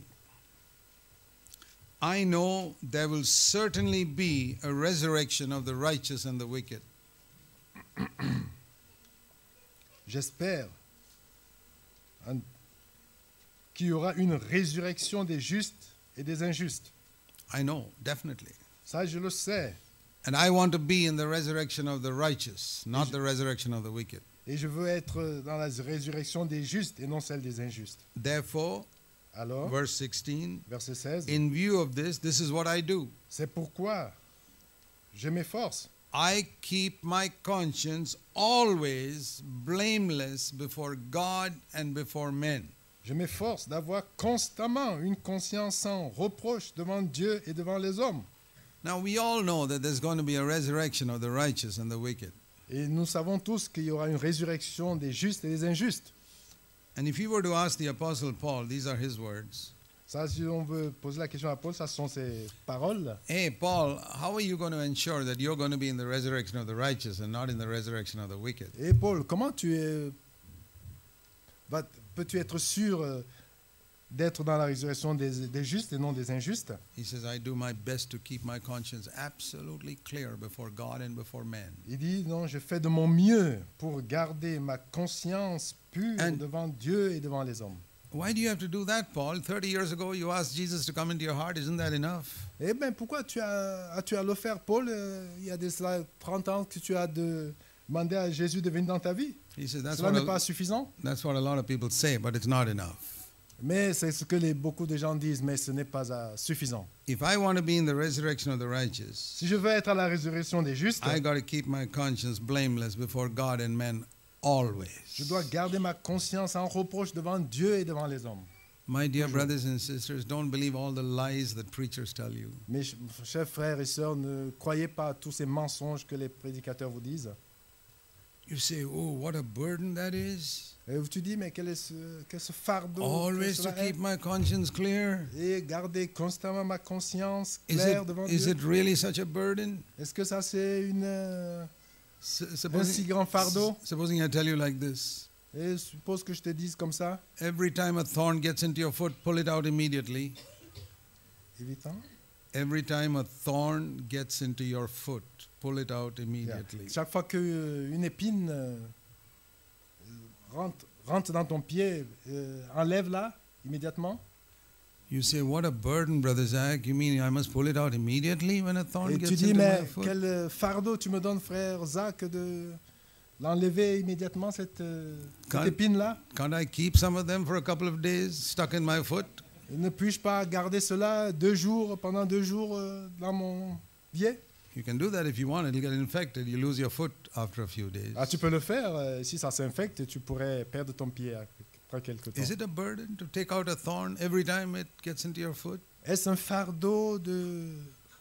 I know there will certainly be a resurrection of the righteous and the wicked. J'espère qu'il y aura une résurrection des justes et des injustes. I know, definitely. Ça, je le sais. And I want to be in the resurrection of the righteous, not the resurrection of the wicked. Et je veux être dans la résurrection des justes et non celle des injustes. Therefore, Alors, verse 16, verset 16, in view of this is what I do. c'est pourquoi je m'efforce. I keep my conscience always blameless before God and before men. Je m'efforce d'avoir constamment une conscience sans reproche devant Dieu et devant les hommes. Now we all know that there's going to be a resurrection of the righteous and the wicked. Et nous savons tous qu'il y aura une résurrection des justes et des injustes. And if you were to ask the Apostle Paul, these are his words. Ça, si on veut poser la question à Paul, ça sont ses paroles. Hey, Paul, how are you going to ensure that you're going to be in the resurrection of the righteous and not in the resurrection of the wicked? Et Paul, comment peux-tu être sûr d'être dans la résurrection des justes et non des injustes? He says, I do my best to keep my conscience absolutely clear before God and before men. Il dit, non, je fais de mon mieux pour garder ma conscience pure And- devant Dieu et devant les hommes. Why do you have to do that, Paul? 30 years ago, you asked Jesus to come into your heart. Isn't that enough? Eh bien, pourquoi as-tu à le faire, Paul? Il y a de cela 30 ans que tu as demandé à Jésus de venir dans ta vie. He says, Cela n'est pas suffisant. that's what a lot of people say, but it's not enough. Mais c'est ce que beaucoup de gens disent, mais ce n'est pas suffisant. If I want to be in the resurrection of the righteous, Si je veux être à la résurrection des justes, I got to keep my conscience blameless before God and men always. je dois garder ma conscience en reproche devant Dieu et devant les hommes. My dear brothers and sisters, don't believe all the lies that preachers tell you. Mes chers frères et sœurs, ne croyez pas à tous ces mensonges que les prédicateurs vous disent. You say, oh, what a burden that is. Et tu dis, mais quel est ce fardeau que Always to cela est? keep my conscience clear. Et garder constamment ma conscience Is claire devant is Dieu. it really such a burden? Est-ce que ça c'est un si Supposing, grand fardeau? supposing I tell you like this. Et suppose que je te dise comme ça. Every time a thorn gets into your foot, pull it out immediately. Évitant. Every time a thorn gets into your foot, pull it out Yeah. immediately. Chaque fois qu'une épine rentre dans ton pied, enlève-la immédiatement. You say, what a burden, Brother Zach. You mean I must pull it out immediately when a thorn Et gets tu dis, into mais my foot? quel fardeau tu me donnes, frère Zach, de l'enlever immédiatement, cette Quand- épine-là. Can't I keep some of them for a couple of days stuck in my foot? Ne puis-je pas garder cela pendant 2 jours dans mon pied? You can do that if you want. It'll get infected. You lose your foot after a few days. Ah, tu peux le faire. Si ça s'infecte, tu pourrais perdre ton pied après quelque temps. Is it a burden to take out a thorn every time it gets into your foot? Est-ce un fardeau de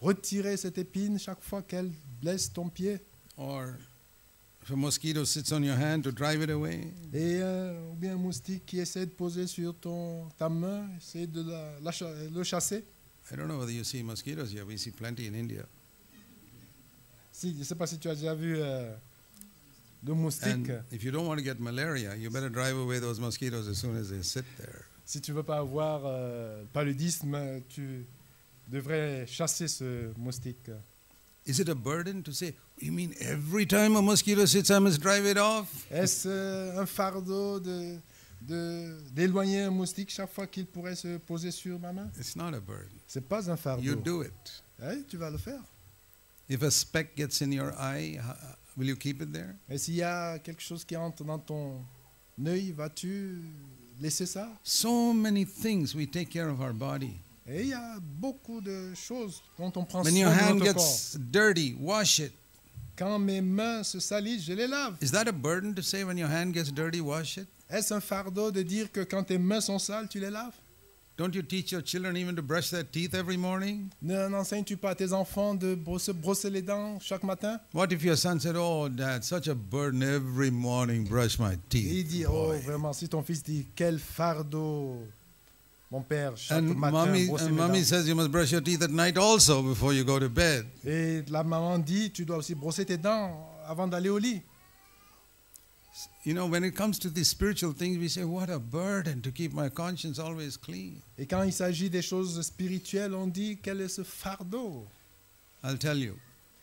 retirer cette épine chaque fois qu'elle blesse ton pied? Or If a mosquito sits on your hand, to drive it away. Et ou bien un moustique qui essaie de poser sur ta main, essaie de le chasser. I don't know whether you see mosquitoes here. We see plenty in India. Je ne sais pas si tu as déjà vu de moustiques. And if you don't want to get malaria, you better drive away those mosquitoes as soon as they sit there. Si tu ne veux pas avoir paludisme, tu devrais chasser ce moustique. Is it a burden to say, you mean every time a mosquito sits, I must drive it off? Est-ce un fardeau d'éloigner un moustique chaque fois qu'il pourrait se poser sur ma main? It's not a burden. C'est pas un fardeau. You do it. Ouais, tu vas le faire. If a speck gets in your eye, will you keep it there? Et s'il y a quelque chose qui entre dans ton œil, vas-tu laisser ça? So many things we take care of our body. Et il y a beaucoup de choses dont on prend soin When your de hand notre corps. gets dirty, wash it. Quand mes mains se salissent, je les lave. Is that a burden to say when your hand gets dirty, wash it? Est-ce un fardeau de dire que quand tes mains sont sales, tu les laves? Don't you teach your children even to brush their teeth every morning? N'enseignes-tu pas à tes enfants de brosser les dents chaque matin? What if your son said, oh, Dad, such a burden every morning, brush my Et teeth? il dit, oh vraiment, si ton fils dit, quel fardeau, mon père, chaque And matin, mommy, brosser and les mommy dents. says you must brush your teeth at night also before you go to bed. Et la maman dit, tu dois aussi brosser tes dents avant d'aller au lit. You know, when it comes to these spiritual things, we say, what a burden to keep my conscience always clean. Et quand il s'agit des choses spirituelles, on dit, quel est ce fardeau? I'll tell you,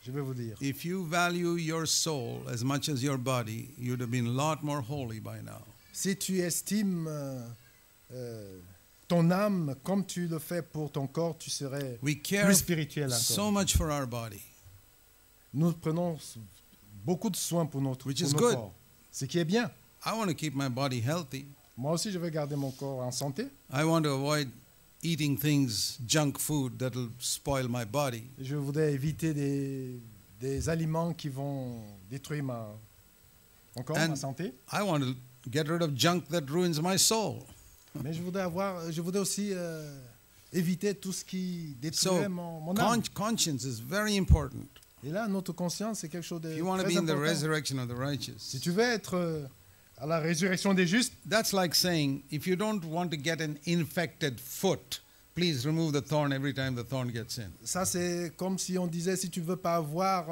Je vais vous dire. if you value your soul as much as your body, you'd have been a lot more holy by now. Si tu estimes ton âme comme tu le fais pour ton corps, tu serais We care plus spirituel so encore. much for our body, Nous prenons beaucoup de soins pour Which pour is nos good. corps. Ce qui est bien. I want to keep my body healthy. Moi aussi, je veux garder mon corps en santé. I want to avoid eating things, junk food that'll spoil my body. Je voudrais éviter des aliments qui vont détruire mon corps, And- ma santé. I want to get rid of junk that ruins my soul. Mais je voudrais aussi éviter tout ce qui So, détruirait mon âme. conscience is very important. Et là, notre conscience, c'est quelque chose de If you want to très be in the important. resurrection of the righteous, Si tu veux être à la résurrection des justes, that's like saying, if you don't want to get an infected foot, please remove the thorn every time the thorn gets in. ça c'est comme si on disait, si tu veux pas avoir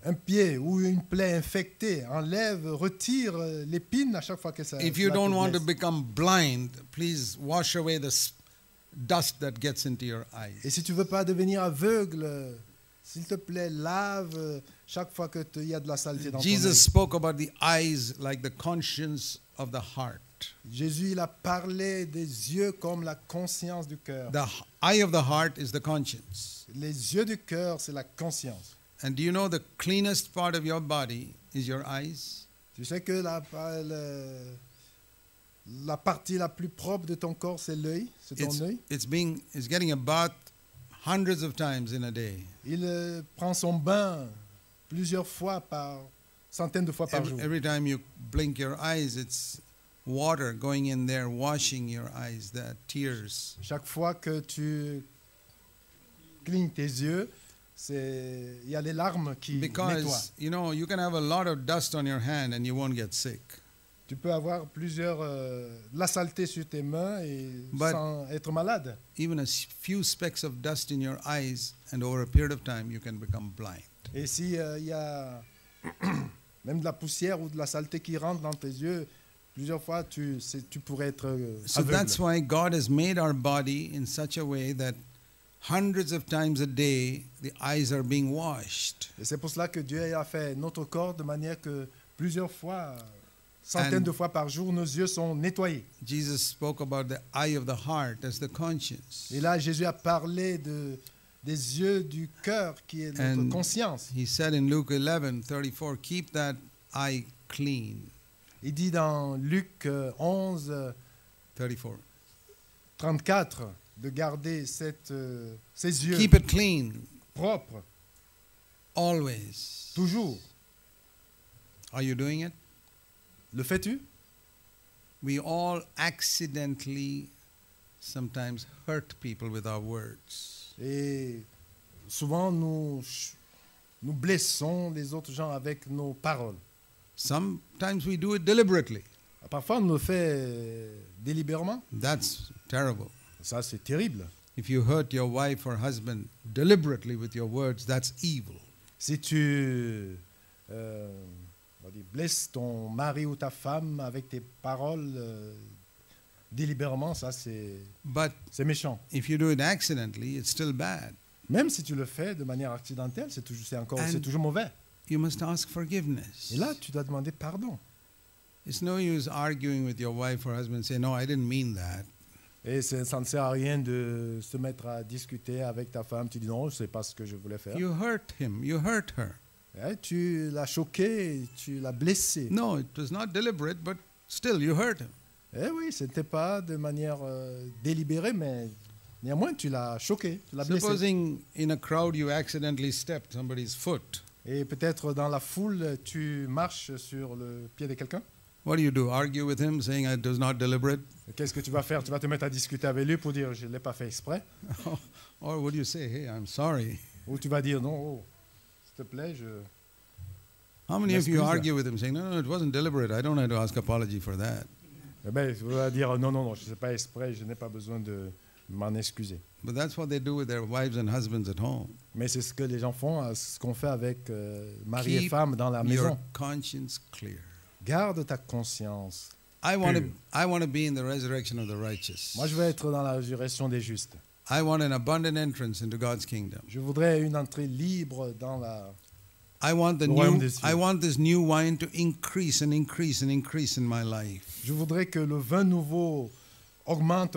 un pied ou une plaie infectée, retire l'épine à chaque fois que ça. If you cela te don't want to blesse. become blind, please wash away the dust that gets into your Et eyes. si tu veux pas devenir aveugle, s'il te plaît, lave chaque fois que il y a de la saleté dans ton Jesus œil. spoke about the eyes like the conscience of the heart. Jésus, il a parlé des yeux comme la conscience du cœur. The eye of the heart is the conscience. Les yeux du cœur, c'est la conscience. And do you know the cleanest part of your body is your eyes? Tu sais que la partie la plus propre de ton corps, c'est l'œil, c'est ton œil. It's getting a bath hundreds of times in a day. Il prend son bain plusieurs fois centaines de fois par jour. Every time you blink your eyes, it's water going in there, washing your eyes, the tears. Chaque fois que tu clignes tes yeux, il y a les larmes qui nettoient. Because, you know, you can have a lot of dust on your hand and you won't get sick. Tu peux avoir la saleté sur tes mains et But- sans être malade. Even a few specks of dust in your eyes, and over a period of time, you can become blind. Et si il y a même de la poussière ou de la saleté qui rentre dans tes yeux, plusieurs fois tu pourrais être So aveugle. that's why God has made our body in such a way that hundreds of times a day, the eyes are being washed. Et c'est pour cela que Dieu a fait notre corps de manière que plusieurs fois, centaines And- de fois par jour, nos yeux sont nettoyés. Jesus spoke about the eye of the heart as the conscience. Et là, Jésus a parlé des yeux du cœur qui est notre And- conscience. He said in Luke 11:34, keep that eye clean. Il dit dans Luc 11, 34. 34 de garder ses yeux Keep it clean, propres, always. toujours. Are you doing it? Le fais-tu? We all accidentally sometimes hurt people with our words. Et souvent, nous nous blessons les autres gens avec nos paroles. Sometimes we do it deliberately. Parfois, on le fait délibérément. That's terrible. Ça, c'est terrible. If you hurt your wife or husband deliberately with your words, that's evil. Si tu on va dire, blesses ton mari ou ta femme avec tes paroles délibérément, ça, But c'est méchant. if you do it accidentally, it's still bad. Même si tu le fais de manière accidentelle, c'est toujours mauvais. You must ask forgiveness. Et là, tu dois demander pardon. It's no use arguing with your wife or husband and say, no, I didn't mean that. Et ça ne sert à rien de se mettre à discuter avec ta femme. Tu dis non, c'est pas ce que je voulais faire. You hurt him, you hurt her. Tu l'as choqué, tu l'as blessé. No, it was not deliberate, but still you hurt him. Eh oui, ce n'était pas de manière délibérée, mais néanmoins, tu l'as choqué, tu l'as blessé. Supposing in a crowd you accidentally stepped somebody's foot. Et peut-être dans la foule, tu marches sur le pied de quelqu'un. What do? Argue with him saying it was not deliberate? Qu'est-ce que tu vas faire? Tu vas te mettre à discuter avec lui pour dire je ne l'ai pas fait exprès. Or would you say, hey, I'm sorry? Ou tu vas dire non, oh, s'il te plaît, je... How many of you argue with him saying, no, it wasn't deliberate. I don't have to ask apology for that. Eh bien, tu vas dire non, je ne sais pas exprès, je n'ai pas besoin de m'en excuser. But that's what they do with their wives and husbands at home. Mais c'est ce que les gens font, ce qu'on fait avec mari et Keep femme dans la your maison. conscience clear. Garde ta conscience. I want to be in the resurrection of the righteous. Moi, je veux être dans la résurrection des justes. I want an abundant entrance into God's kingdom. Je voudrais une entrée libre dans la... I want royaume des cieux. I want this new wine to increase and increase and increase in my life. Je voudrais que le vin nouveau augmente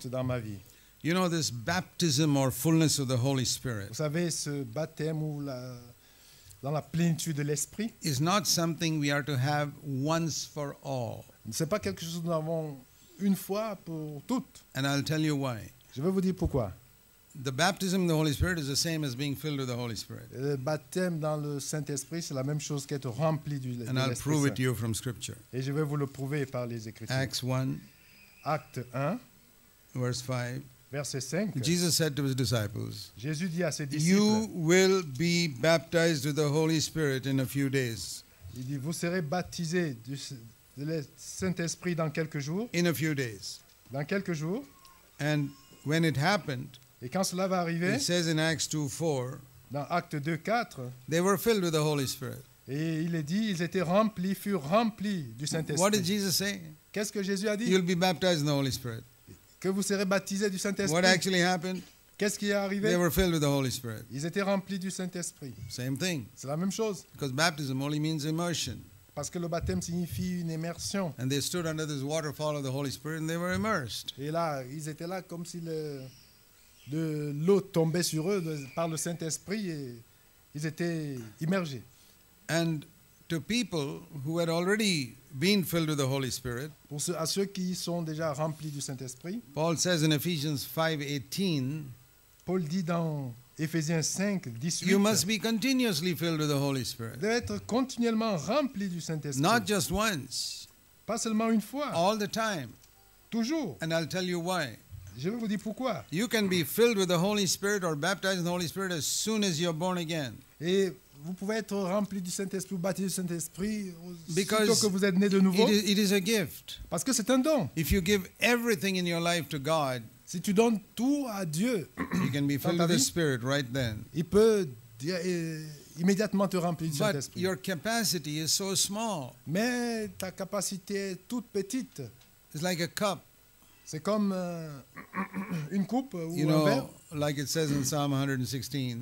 dans ma vie. You know, this baptism or fullness of the Holy Spirit Vous savez, ce baptême ou dans la plénitude de l'esprit, is not something we are to have once for all. ce n'est pas quelque chose que nous avons une fois pour toutes. And I'll tell you why. Je vais vous dire pourquoi. The baptism of the Holy Spirit is the same as being filled with the Holy Spirit. Le baptême dans le Saint-Esprit, c'est la même chose qu'être rempli de And I'll l'Esprit prove it Saint. to you from Scripture. Et je vais vous le prouver par les Écritures. Acts 1, Acte 1, verse 5. verset 5. Jesus said to his disciples, Jésus dit à ses disciples, you will be baptized with the Holy Spirit in a few days. il dit, vous serez baptisés de Saint-Esprit dans quelques jours. In a few days. Dans quelques jours. And when it happened, Et quand cela va arriver, it says in Acts 2:4, dans Acte 2, 4, they were filled with the Holy Spirit. et il est dit, ils étaient remplis, furent remplis du What did Saint-Esprit. Jesus say? Qu'est-ce que Jésus a dit? You'll be baptized in the Holy Spirit. Que vous serez baptisés du What Saint-Esprit. actually happened? Qu'est-ce qui est arrivé? They were filled with the Holy Spirit. Ils étaient remplis du Saint-Esprit. Same thing. C'est la même chose. Because baptism only means immersion. Parce que le baptême signifie une immersion. And they stood under this waterfall of the Holy Spirit and they were immersed. Et là, ils étaient là comme si de l'eau tombait sur eux par le Saint-Esprit et ils étaient immergés. And to people who had already been filled with the Holy Spirit, À ceux qui sont déjà remplis du Saint-Esprit, Paul says in Ephesians 5:18, Paul dit dans Éphésiens 5, 18, you must be continuously filled with the Holy Spirit. d'être continuellement remplis du Saint-Esprit. Not just once, Pas seulement une fois, all the time. toujours. And I'll tell you why. Je vais vous dire pourquoi. You can be filled with the Holy Spirit or baptized in the Holy Spirit as soon as you're born again. Et vous pouvez être rempli du Saint-Esprit ou baptisé du Saint-Esprit aussitôt Because que vous êtes né de nouveau. it is a gift. Parce que c'est un don. If you give everything in your life to God, Si tu donnes tout à Dieu, you can be Dans filled ta with the vie? Spirit right then. il peut immédiatement te remplir du But Saint-Esprit. your capacity is so small. Mais ta capacité est toute petite. It's like a cup. C'est comme une coupe ou You un verre. know, like it says in Psalm 116.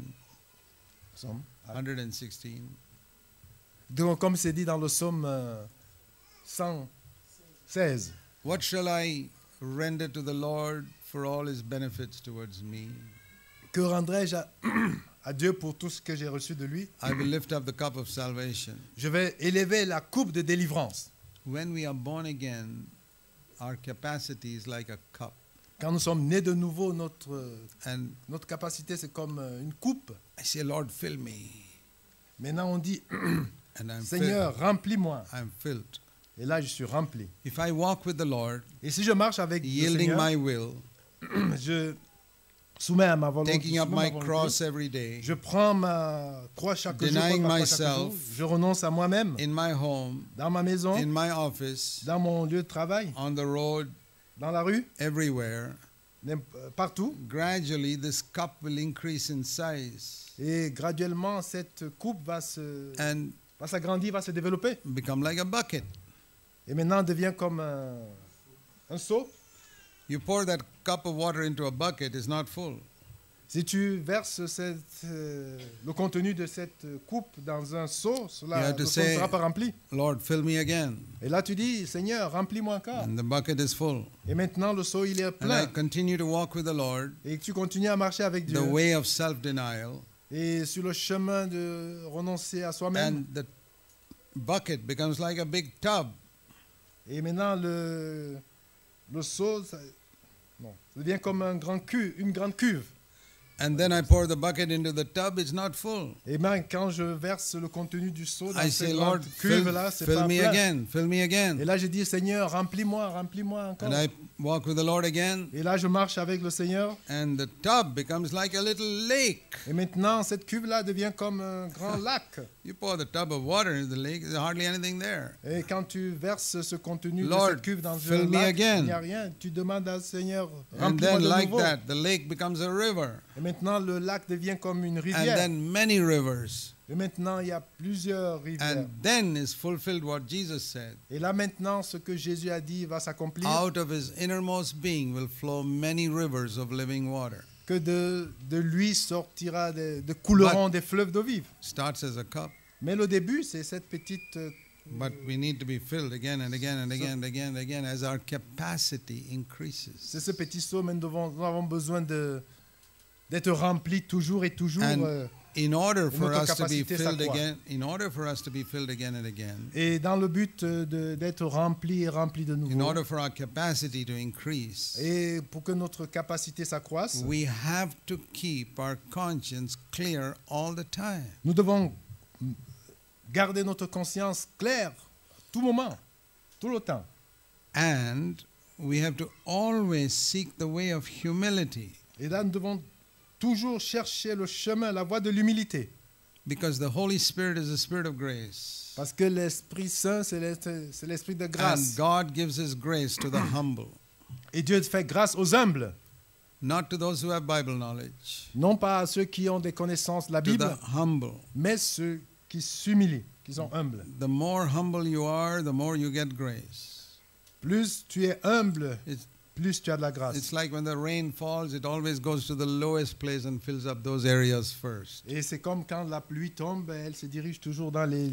Somme. 116. Donc, comme c'est dit dans le psaume 116. What shall I render to the Lord for all his benefits towards me? Que rendrai-je à Dieu pour tout ce que j'ai reçu de lui? I will lift up the cup of salvation. Je vais élever la coupe de délivrance. When we are born again, our capacity is like a cup. Quand nous sommes nés de nouveau, And notre capacité, c'est comme une coupe. I say, Lord, fill me. Maintenant, on dit, And I'm Seigneur, remplis-moi. filled. I'm filled. Et là, je suis rempli. If I walk with the Lord, Et si je marche avec le yielding Seigneur, my will, je soumets à ma volonté. taking up soumets my ma volonté. cross every day, Je prends ma croix chaque jour, Denying prends ma croix chaque myself. jour. Je renonce à moi-même, in my home, dans ma maison, in my office, dans mon lieu de travail, on the road, dans la rue, everywhere, partout. gradually this cup will increase in size Et graduellement, cette coupe va and s'agrandir, va se développer. become like a bucket. Et maintenant, elle devient comme un seau. You pour that cup of water into a bucket, it's not full. Si tu verses le contenu de cette coupe dans un seau, You have to le seau ne say- sera pas rempli. Lord, fill me again. Et là, tu dis, Seigneur, remplis-moi encore. And the bucket is full. Et maintenant, le seau, il est And I plein. continue to walk with the Lord, Et tu continues à marcher avec Dieu. the way of self-denial, Et sur le chemin de renoncer à soi-même. and the bucket becomes like a big tub. Et maintenant, le seau, ça devient comme une grande cuve. And then I pour the bucket into the tub, it's not full. Et même quand je verse le contenu du seau dans I cette say, grande Lord, cuve-là, c'est fill pas me plein. again, fill me Et again. là, je dis, Seigneur, remplis-moi encore. And I walk with the Lord again, Et là, je marche avec le Seigneur. and the tub becomes like a little lake. Et maintenant, cette cuve-là devient comme un grand lac. You pour the tub of water into the lake, there's hardly anything there. Et quand tu verses ce contenu Lord, de cette cuve dans fill un me lac, again. il n'y a rien. Tu demandes au Seigneur, And remplis-moi then de like nouveau. that, the lake becomes a river. Et maintenant, le lac devient comme une And rivière. then many rivers. Et maintenant, il y a plusieurs rivières. And then is fulfilled what Jesus said. Et là, maintenant, ce que Jésus a dit va s'accomplir. Out of his innermost being will flow many rivers of living water. Que de lui sortira, couleront des fleuves d'eau vive. Starts as a cup, Mais le début, c'est cette petite... but we need to be filled again and again and again and again and again as our capacity C'est increases. ce petit seau, mais nous avons besoin d'être remplis toujours et toujours. And in order for notre us to be capacité filled s'accroît. again, in order for us to be filled again and again, Et dans le but d'être remplis et remplis de in nouveau. order for our capacity to increase, Et pour que notre capacité s'accroisse, we have to keep our conscience clear all the time. nous devons garder notre conscience claire tout moment, tout le temps. And we have to always seek the way of humility, Et là, nous devons toujours chercher le chemin, la voie de l'humilité. because the Holy Spirit is the Spirit of grace. Parce que l'Esprit Saint, c'est l'Esprit de And grâce. God gives His grace to the humble, Et Dieu fait grâce aux humbles, not to those who have Bible knowledge, non pas à ceux qui ont des connaissances de la to Bible, the humble. mais ceux qui s'humilient, qui sont humbles. The more humble you are, the more you get grace. Plus tu es humble, It's, plus tu as de la grâce. it's like when the rain falls, it always goes to the lowest place and fills up those areas first. Et c'est comme quand la pluie tombe, elle se dirige toujours dans les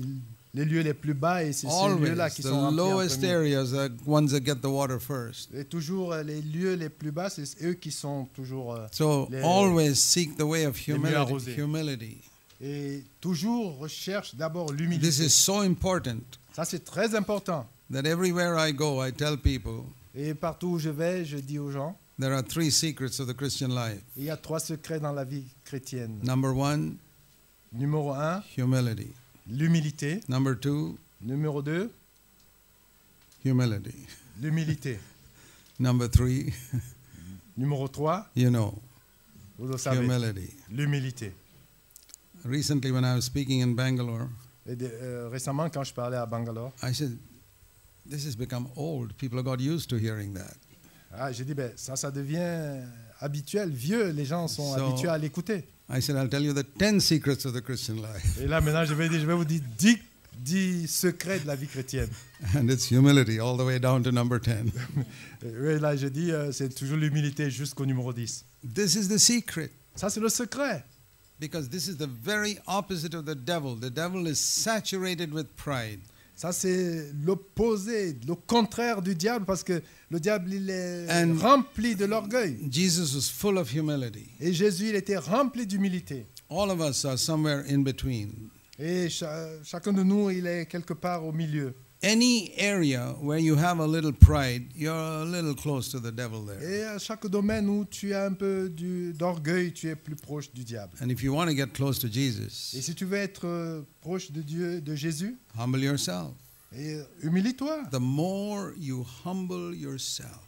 lieux les plus bas et c'est ces Always, lieux-là qui the sont remplis en lowest premier. areas are ones that get the water first. Et toujours les lieux les plus bas, c'est eux qui sont toujours... So Les- always seek the way of les mieux arrosés. humility. et toujours recherche d'abord This l'humilité. is so important Ça, c'est très important. that everywhere I go, I tell people Et partout où je vais, je dis aux gens, there are 3 secrets of the Christian life. il y a 3 secrets dans la vie chrétienne. Number 1, Numéro 1, humility. l'humilité. Number 2, Numéro 2, humility. l'humilité. Number 3, Numéro 3, you know, vous le savez, humility. l'humilité. Recently, when I was speaking in Bangalore, Et récemment, quand je parlais à Bangalore, I said, this has become old. People have got used to hearing that. j'ai dit, ça devient habituel, vieux, les gens sont So- habitués à l'écouter. I said, I'll tell you the 10 secrets of the Christian life. Et là, maintenant, je vais vous dire 10 secrets de la vie chrétienne. And it's humility all the way down to number 10. Et là, je dis, c'est toujours l'humilité jusqu'au numéro 10. This is the secret. Ça, c'est le secret. Because this is the very opposite of the devil. The devil is saturated with pride. Ça, c'est l'opposé, le contraire du diable, parce que le diable, il est And- rempli de l'orgueil. Jesus was full of humility. Et Jésus, il était rempli d'humilité. All of us are somewhere in between. Et chacun de nous, il est quelque part au milieu. Any area where you have a little pride, you're a little close to the devil there. Et à chaque domaine où tu as un peu d'orgueil, tu es plus proche du diable. And if you want to get close to Et Jesus, si tu veux être proche de Dieu, de Jésus, humble yourself. humilie-toi. The more you humble yourself,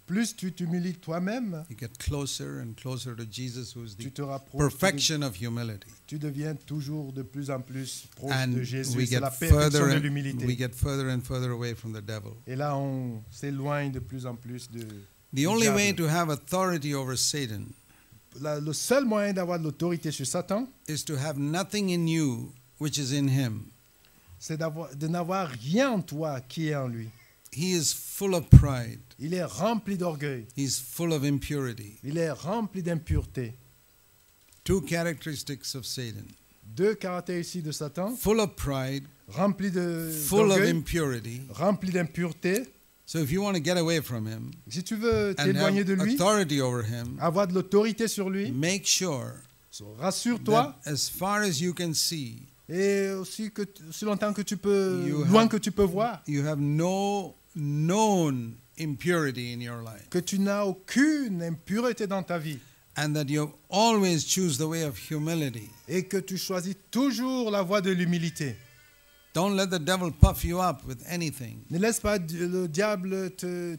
plus tu t'humilies toi-même, you get closer and closer to Jesus, who is tu the te rapproches, perfection of humility. tu deviens toujours de plus en plus proche And de Jésus. we C'est get la perfection de we l'humilité. get further and further away from the devil. Et là, on s'éloigne de plus en plus de... The only way diable. to have authority over Satan Le seul moyen d'avoir de l'autorité sur Satan, is to have nothing in you which is in him. c'est de n'avoir rien en toi qui est en lui. He is full of pride. Il est rempli d'orgueil. He's full of impurity. Il est rempli d'impureté. Two characteristics of Satan. Deux caractéristiques de Satan, Full of pride, rempli full of d'orgueil, impurity. rempli d'impureté. So if you want to get away from him Si tu veux and t'éloigner have de lui, authority over him, avoir de l'autorité sur lui, make sure rassure-toi, that as far as you can see, et aussi que aussi longtemps que tu peux, You loin have- que tu peux voir, you have no known impurity in your life, que tu n'as aucune impureté dans ta vie, and that you always choose the way of humility. et que tu choisis toujours la voie de l'humilité. Don't let the devil puff you up with anything. Ne laisse pas le diable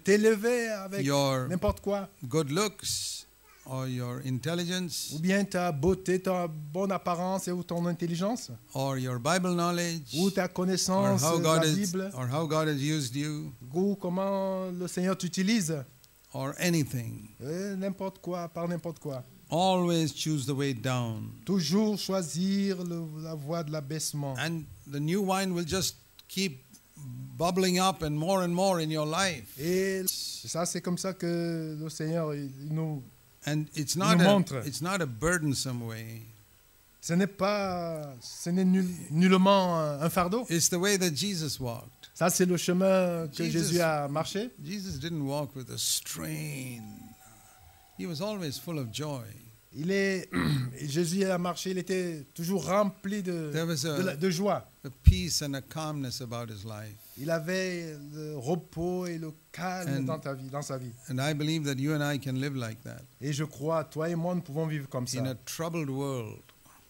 t'élever avec Your n'importe quoi, good looks or your intelligence ou bien ta beauté, ta bonne apparence ou ton intelligence, or your Bible knowledge ou ta or connaissance how de God la has, Bible, or how God has used you ou comment le Seigneur t'utilise, or anything. n'importe quoi, par n'importe quoi. Always choose the way down. Toujours choisir la voie de l'abaissement. And the new wine will just keep bubbling up and more in your life. Et ça, c'est comme ça que le Seigneur il nous... And it's nous not montre. it's not a burdensome way. Ce n'est nullement un fardeau. It's the way that Jesus walked. Ça, c'est le chemin que Jesus- Jésus a marché. Jesus didn't walk with a strain. He was always full of joy. Jésus a marché, il était toujours rempli There was de joie. a peace and a calmness about his life. Il avait le repos et le calme dans sa vie. And I believe that you and I can live like that. Et je crois, toi et moi, nous pouvons vivre comme ça. In a troubled world,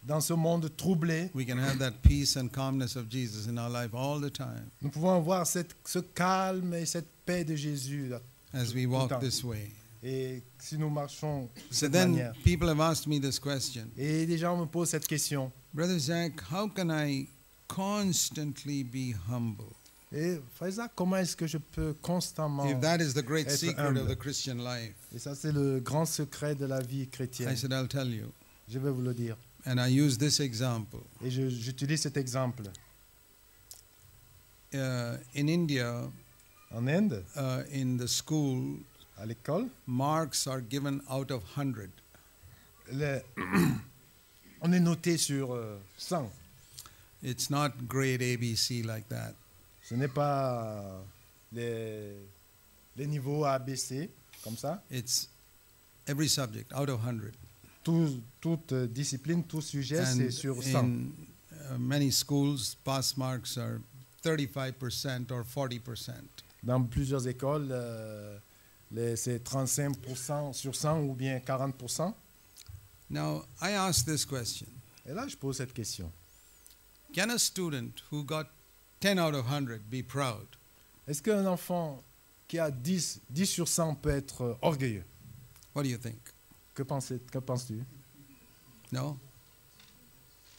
Dans ce monde troublé, we can have that peace and calmness of Jesus in our life all the time nous pouvons avoir ce calme et cette paix de Jésus. as we Tout le walk temps. this way. Et si nous marchons de So cette then manière. people have asked me this question. Et des gens me posent cette question. Brother Zach, how can I constantly be humble? Et Faïza, comment est-ce que je peux constamment... If that is the great être secret of humble. the Christian life, Et ça, c'est le grand secret de la vie chrétienne. I said, I'll tell you. Je vais vous le dire. And I use this example. Et j'utilise cet exemple. In India, En Inde, in the school, à l'école, marks are given out of 100. on est noté sur 100. It's not grade ABC like that. Ce n'est pas les niveaux ABC, comme ça. It's every subject out of 100. Toute discipline, tout sujet, c'est sur 100. in many schools, pass marks are 35% or 40%. Dans plusieurs écoles, c'est 35% sur 100 ou bien 40%. Now, I ask this question. Et là, je pose cette question. Can a student who got 10 out of 100 be proud? Est-ce qu'un enfant qui a 10 sur 100 peut être orgueilleux? What do you think? Que penses-tu? No?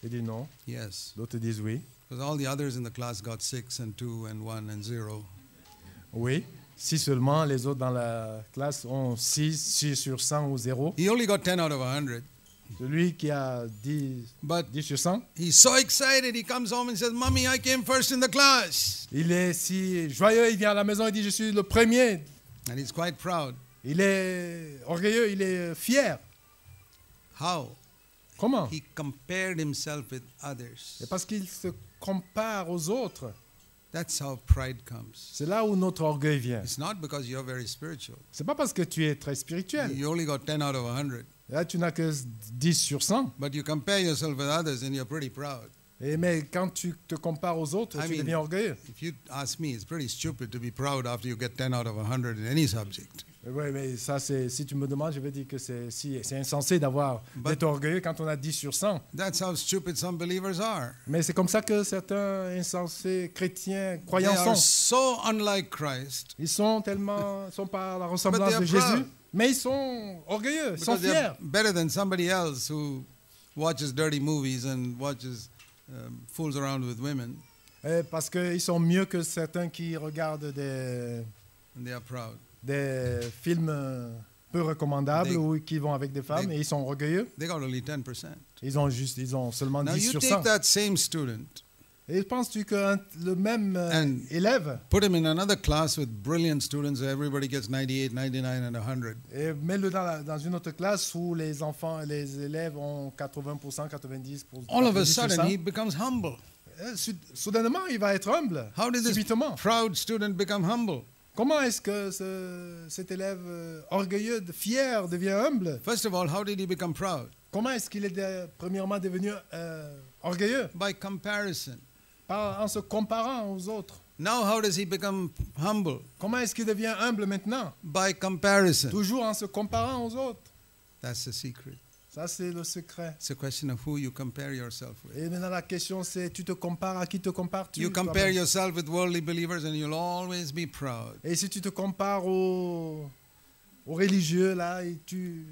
Il dit non. Yes. D'autres disent oui. Because all the others in the class got 6 and 2 and 1 and 0. Oui. Si seulement les autres dans la classe ont 6 sur 100 ou 0. He only got 10 out of 100. Celui qui a 10 But sur 100, he's so excited, he comes home and says, Mommy, I came first in the class. il est si joyeux, il vient à la maison et dit je suis le premier. And he's quite proud. Il est orgueilleux, il est fier. How? Comment? He compared himself with others. C'est parce qu'il se compare aux autres. That's how pride comes. C'est là où notre orgueil vient. It's not because you're very spiritual. C'est pas parce que tu es très spirituel. You only got 10 out of 100. Là, tu n'as que 10 sur 100. But you compare yourself with others and you're pretty proud. Mais quand tu te compares aux autres, I tu mean, deviens orgueilleux. If you ask me, it's pretty stupid to be proud after you get 10 out of 100 in any subject. Oui, mais ça, si tu me demandes, je vais dire que c'est insensé d'être orgueilleux quand on a 10 sur 100. That's how stupid some believers are. Mais c'est comme ça que certains insensés chrétiens, They croyants are sont. so unlike Christ Ils sont par la ressemblance But de they are Jésus, proud. mais ils sont orgueilleux, ils sont because they're fiers. better than somebody else who watches dirty movies and fools around with women, Parce qu'ils sont mieux que certains qui regardent and they are proud. des films peu recommandables They- ou qui vont avec des femmes they- et ils sont orgueilleux. They got only 10%. Ils ont seulement Now 10 you sur take 100. that same student, Et penses-tu que le même And- élève, put him in another class with brilliant students, everybody gets 98, 99, and 100. et mets-le dans une autre classe où les enfants, les élèves ont 80%, 90%. All of a 90 sur sudden, 100. he becomes humble. Soudainement, il va être humble. How did this Subitement. proud student become humble? Comment est-ce que cet élève orgueilleux, fier, devient humble? First of all, how did he become proud? Comment est-ce qu'il est premièrement devenu orgueilleux? By comparison. En se comparant aux autres. Now, how does he become humble? Comment est-ce qu'il devient humble maintenant? By comparison. Toujours en se comparant aux autres. That's the secret. Ça, c'est le secret. It's a question of who you compare yourself with. Et maintenant, la question, c'est tu te compares à qui te compares-tu? You compare toi-même? yourself with worldly believers and you'll always be proud. Et si tu te compares aux religieux, là, et tu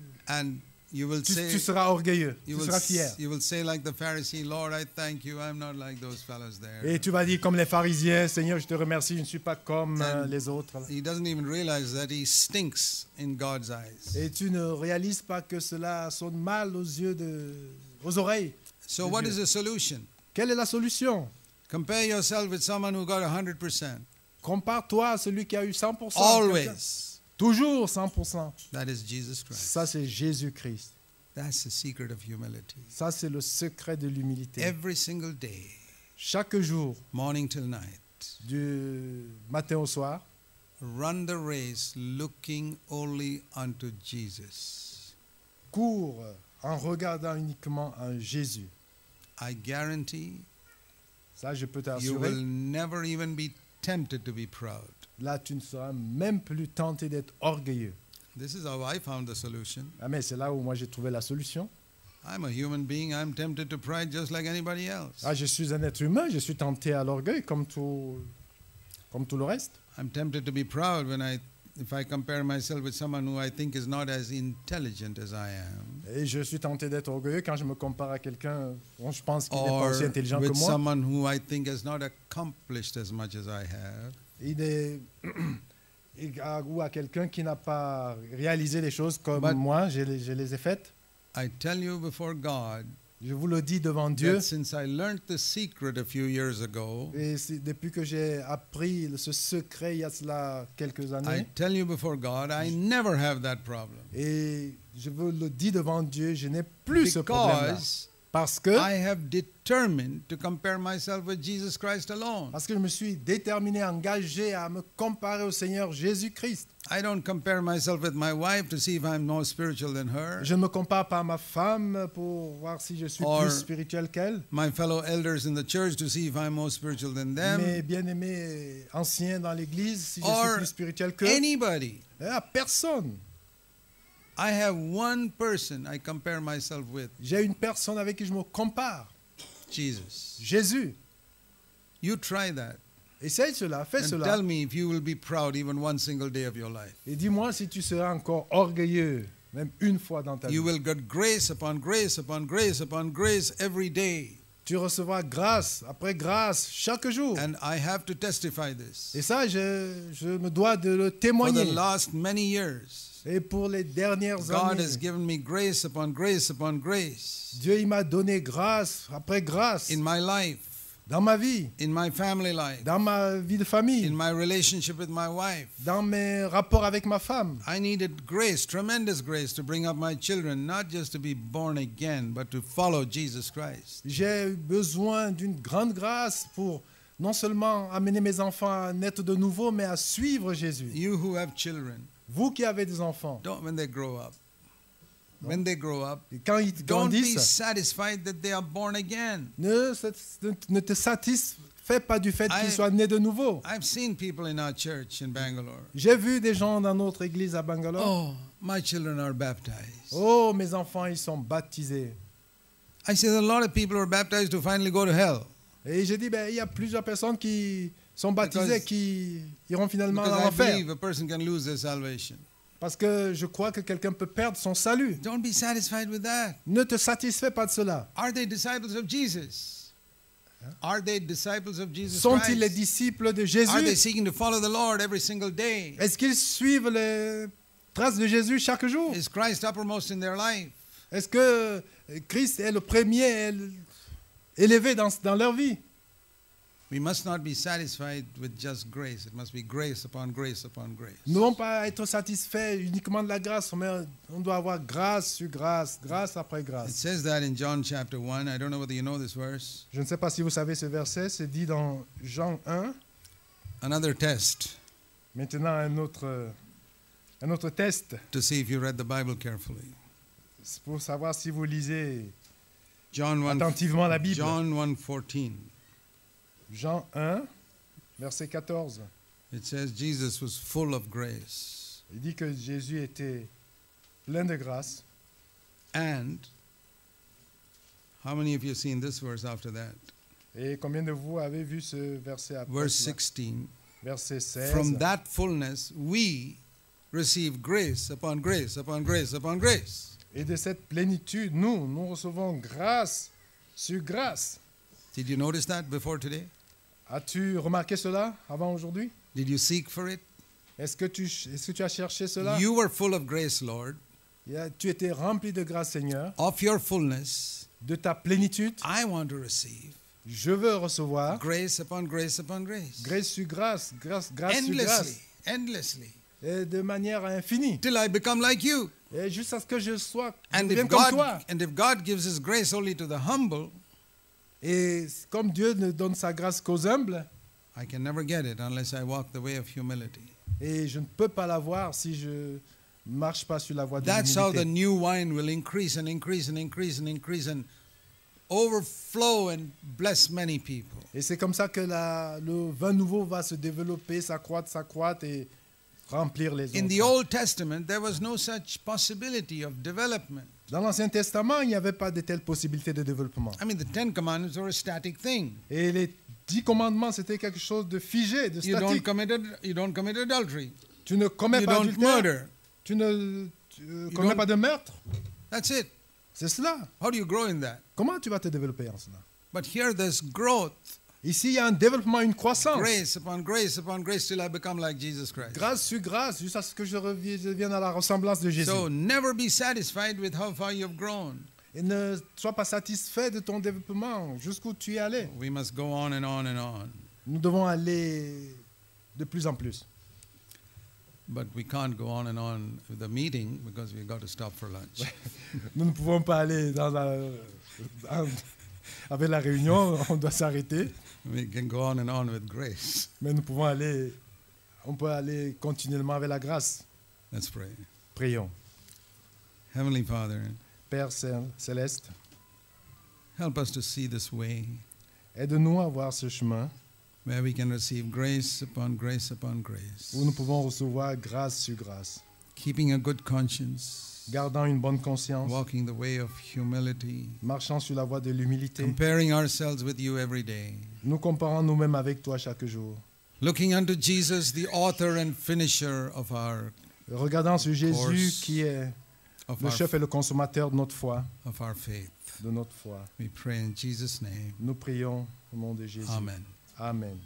You will say, seras orgueilleux, you tu will, seras fier. you will say like the Pharisee, Lord, I thank you. I'm not like those fellows there. Et tu vas dire comme les pharisiens, Seigneur, je te remercie, je ne suis pas comme les autres. He doesn't even realize that he stinks in God's eyes. Et tu ne réalises pas que cela sonne mal aux oreilles. So de what Dieu. is the solution? Quelle est la solution? Compare yourself with someone who got 100%. Compare-toi à celui qui a eu 100%. quelqu'un. Always. Toujours 100%. That is Jesus Christ. Ça, c'est Jésus-Christ. That's the secret of humility. Ça, c'est le secret de l'humilité. Every single day, Chaque jour, morning till night, du matin au soir, run the race looking only unto Jesus. cours en regardant uniquement en Jésus. I guarantee Ça, je peux you t'assurer. will never even be tempted to be proud. Là, tu ne seras même plus tenté d'être orgueilleux. This is how I found the solution. Ah, mais c'est là où moi j'ai trouvé la solution. I'm a human being. I'm tempted to pride just like anybody else. Ah, je suis un être humain, je suis tenté à l'orgueil comme tout le reste. I'm tempted to be proud if I compare myself with someone who I think is not as intelligent as I am, Et je suis tenté d'être orgueilleux quand je me compare à quelqu'un dont je pense qu'il n'est pas or aussi intelligent que with moi. someone who I think has not accomplished as much as I have. Ou à quelqu'un qui n'a pas réalisé les choses comme But- moi, je les ai faites. I tell you before God Je vous le dis devant Dieu. that since I learned the secret a few years ago, Et depuis que j'ai appris ce secret il y a cela quelques I années, tell you before God, I never have that problem. et je vous le dis devant Dieu, je n'ai plus ce problème-là. Because Parce que I have determined to compare myself with Jesus Christ alone. je me suis déterminé, engagé à me comparer au Seigneur Jésus-Christ. I don't compare myself with my wife to see if I'm more spiritual than her, Je ne me compare pas à ma femme pour voir si je suis Or- plus spirituel qu'elle. my fellow elders in the church to see if I'm more spiritual than Mes them, bien-aimés anciens dans l'Église, si je Or suis plus spirituel qu'eux. anybody. À personne. I have one person I compare myself with, J'ai une personne avec qui je me compare. Jesus. Jésus. You try that Essaye cela, fais and cela. tell me if you will be proud even one single day of your life. Et dis-moi si tu seras encore orgueilleux, même une fois dans ta vie. You will get grace upon grace upon grace upon grace every day. Tu recevras grâce après grâce chaque jour. And I have to testify this. Et ça, je me dois de le For the témoigner. last many years, Et pour les dernières God has années, given me grace upon grace upon grace Dieu il m'a donné grâce après grâce in my life, dans ma vie, in my family life, dans ma vie de famille, in my relationship with my wife. dans mes rapports avec ma femme. I needed grace, tremendous grace, to bring up my children, not just to be born again, but to follow Jesus Christ. J'ai eu besoin d'une grande grâce pour non seulement amener mes enfants à naître de nouveau, mais à suivre Jésus. You who have children, Vous qui avez des enfants, when they grow up, when they grow up, Et quand ils don't be grandissent, satisfied that they are born again. ne te satisfais pas du fait qu'ils I- soient nés de nouveau. I've seen people in our church in Bangalore. J'ai vu des gens dans notre église à Bangalore. Oh, my children are baptized. Oh, mes enfants, ils sont baptisés. I said a lot of people are baptized to finally go to hell. Et j'ai dit, ben, il y a plusieurs personnes qui sont baptisées Because- qui iront finalement Because à I l'enfer. believe a person can lose their salvation. Parce que je crois que quelqu'un peut perdre son salut. Don't be satisfied with that. Ne te satisfais pas de cela. Are they disciples of Jesus? Are they disciples of Jesus Sont-ils les Christ? disciples de Are they Jésus? seeking to follow the Lord every single day? Est-ce qu'ils suivent les traces de Jésus chaque jour? Is Christ uppermost in their life? Est-ce que Christ est le premier élevé dans leur vie? We must not be satisfied with just grace. It must be grace upon grace upon grace. Nous ne devons pas être satisfaits uniquement de la grâce, mais on doit avoir grâce sur grâce, grâce après It grâce. says that in John chapter 1. I don't know whether you know this verse. Je ne sais pas si vous savez ce verset, c'est dit dans Jean 1. Another test Maintenant, un autre test, to see if you read the Bible carefully. c'est pour savoir si vous lisez John 1, attentivement la Bible. John 1:14. Jean 1, verset 14. It says Jesus was full of grace Il dit que Jésus était plein de grâce. and how many of you have seen this verse after that? Et combien de vous avez vu ce verset après Verse cela? 16. Verset 16. From that fullness we receive grace upon grace upon grace upon grace. Et de cette plénitude, nous recevons grâce sur grâce. Did you notice that before today? As-tu remarqué cela avant aujourd'hui? Did you seek for it? Est-ce que tu as cherché cela? You were full of grace, Lord. Tu étais rempli de grâce, Seigneur. Of your fullness, De ta plénitude, I want to receive je veux recevoir grace upon grace upon grace. grâce sur grâce, grâce sur grâce, Endlessly, endlessly, et de manière infinie. till I become like you. Et jusqu'à ce que je sois And devienne comme toi. if God gives his grace only to the humble, Et comme Dieu ne donne sa grâce qu'aux humbles, I can never get it unless I walk the way of humility. et je ne peux pas l'avoir si je ne marche pas sur la voie de That's how the l'humilité. new wine will increase and increase and increase and increase and overflow and bless many people. Et c'est comme ça que le vin nouveau va se développer, s'accroître et remplir les In the autres. Old Testament, there was no such possibility of development. Dans l'Ancien Testament, il n'y avait pas de telles possibilités de développement. I mean, the Ten Commandments were a static thing. Et les 10 commandements, c'était quelque chose de figé, de You statique. don't commit adultery. Tu ne commets You pas don't d'adultère, murder. tu ne commets don't- pas de meurtre. That's it. C'est cela. How do you grow in that? Comment tu vas te développer en cela? But here there's growth. Ici, il y a un développement, une croissance. Grace upon grace upon grace till I become like Jesus Christ. Grâce sur grâce, jusqu'à ce que je revienne à la ressemblance de Jésus. So never be satisfied with how far you've grown. Et ne sois pas satisfait de ton développement, jusqu'où tu es allé. We must go on and on and on. Nous devons aller de plus en plus. But we can't go on and on with the meeting because we've got to stop for lunch. Nous ne pouvons pas aller avec la réunion, on doit s'arrêter, We can go on and on with grace. mais on peut aller continuellement avec la grâce. Let's pray. Prions. Heavenly Father, Père céleste, help us to see this way aide-nous à voir ce chemin where we can receive grace upon grace upon grace. où nous pouvons recevoir grâce sur grâce, Keeping a good conscience, gardant une bonne conscience, walking the way of humility, marchant sur la voie de l'humilité, comparing ourselves with you every day, nous comparant nous-mêmes avec toi chaque jour, looking unto Jesus, the author and finisher of our regardant sur Jésus Course qui est le chef et le consommateur de notre foi, faith. de notre foi. We pray in Jesus' name. Nous prions au nom de Jésus. Amen. Amen.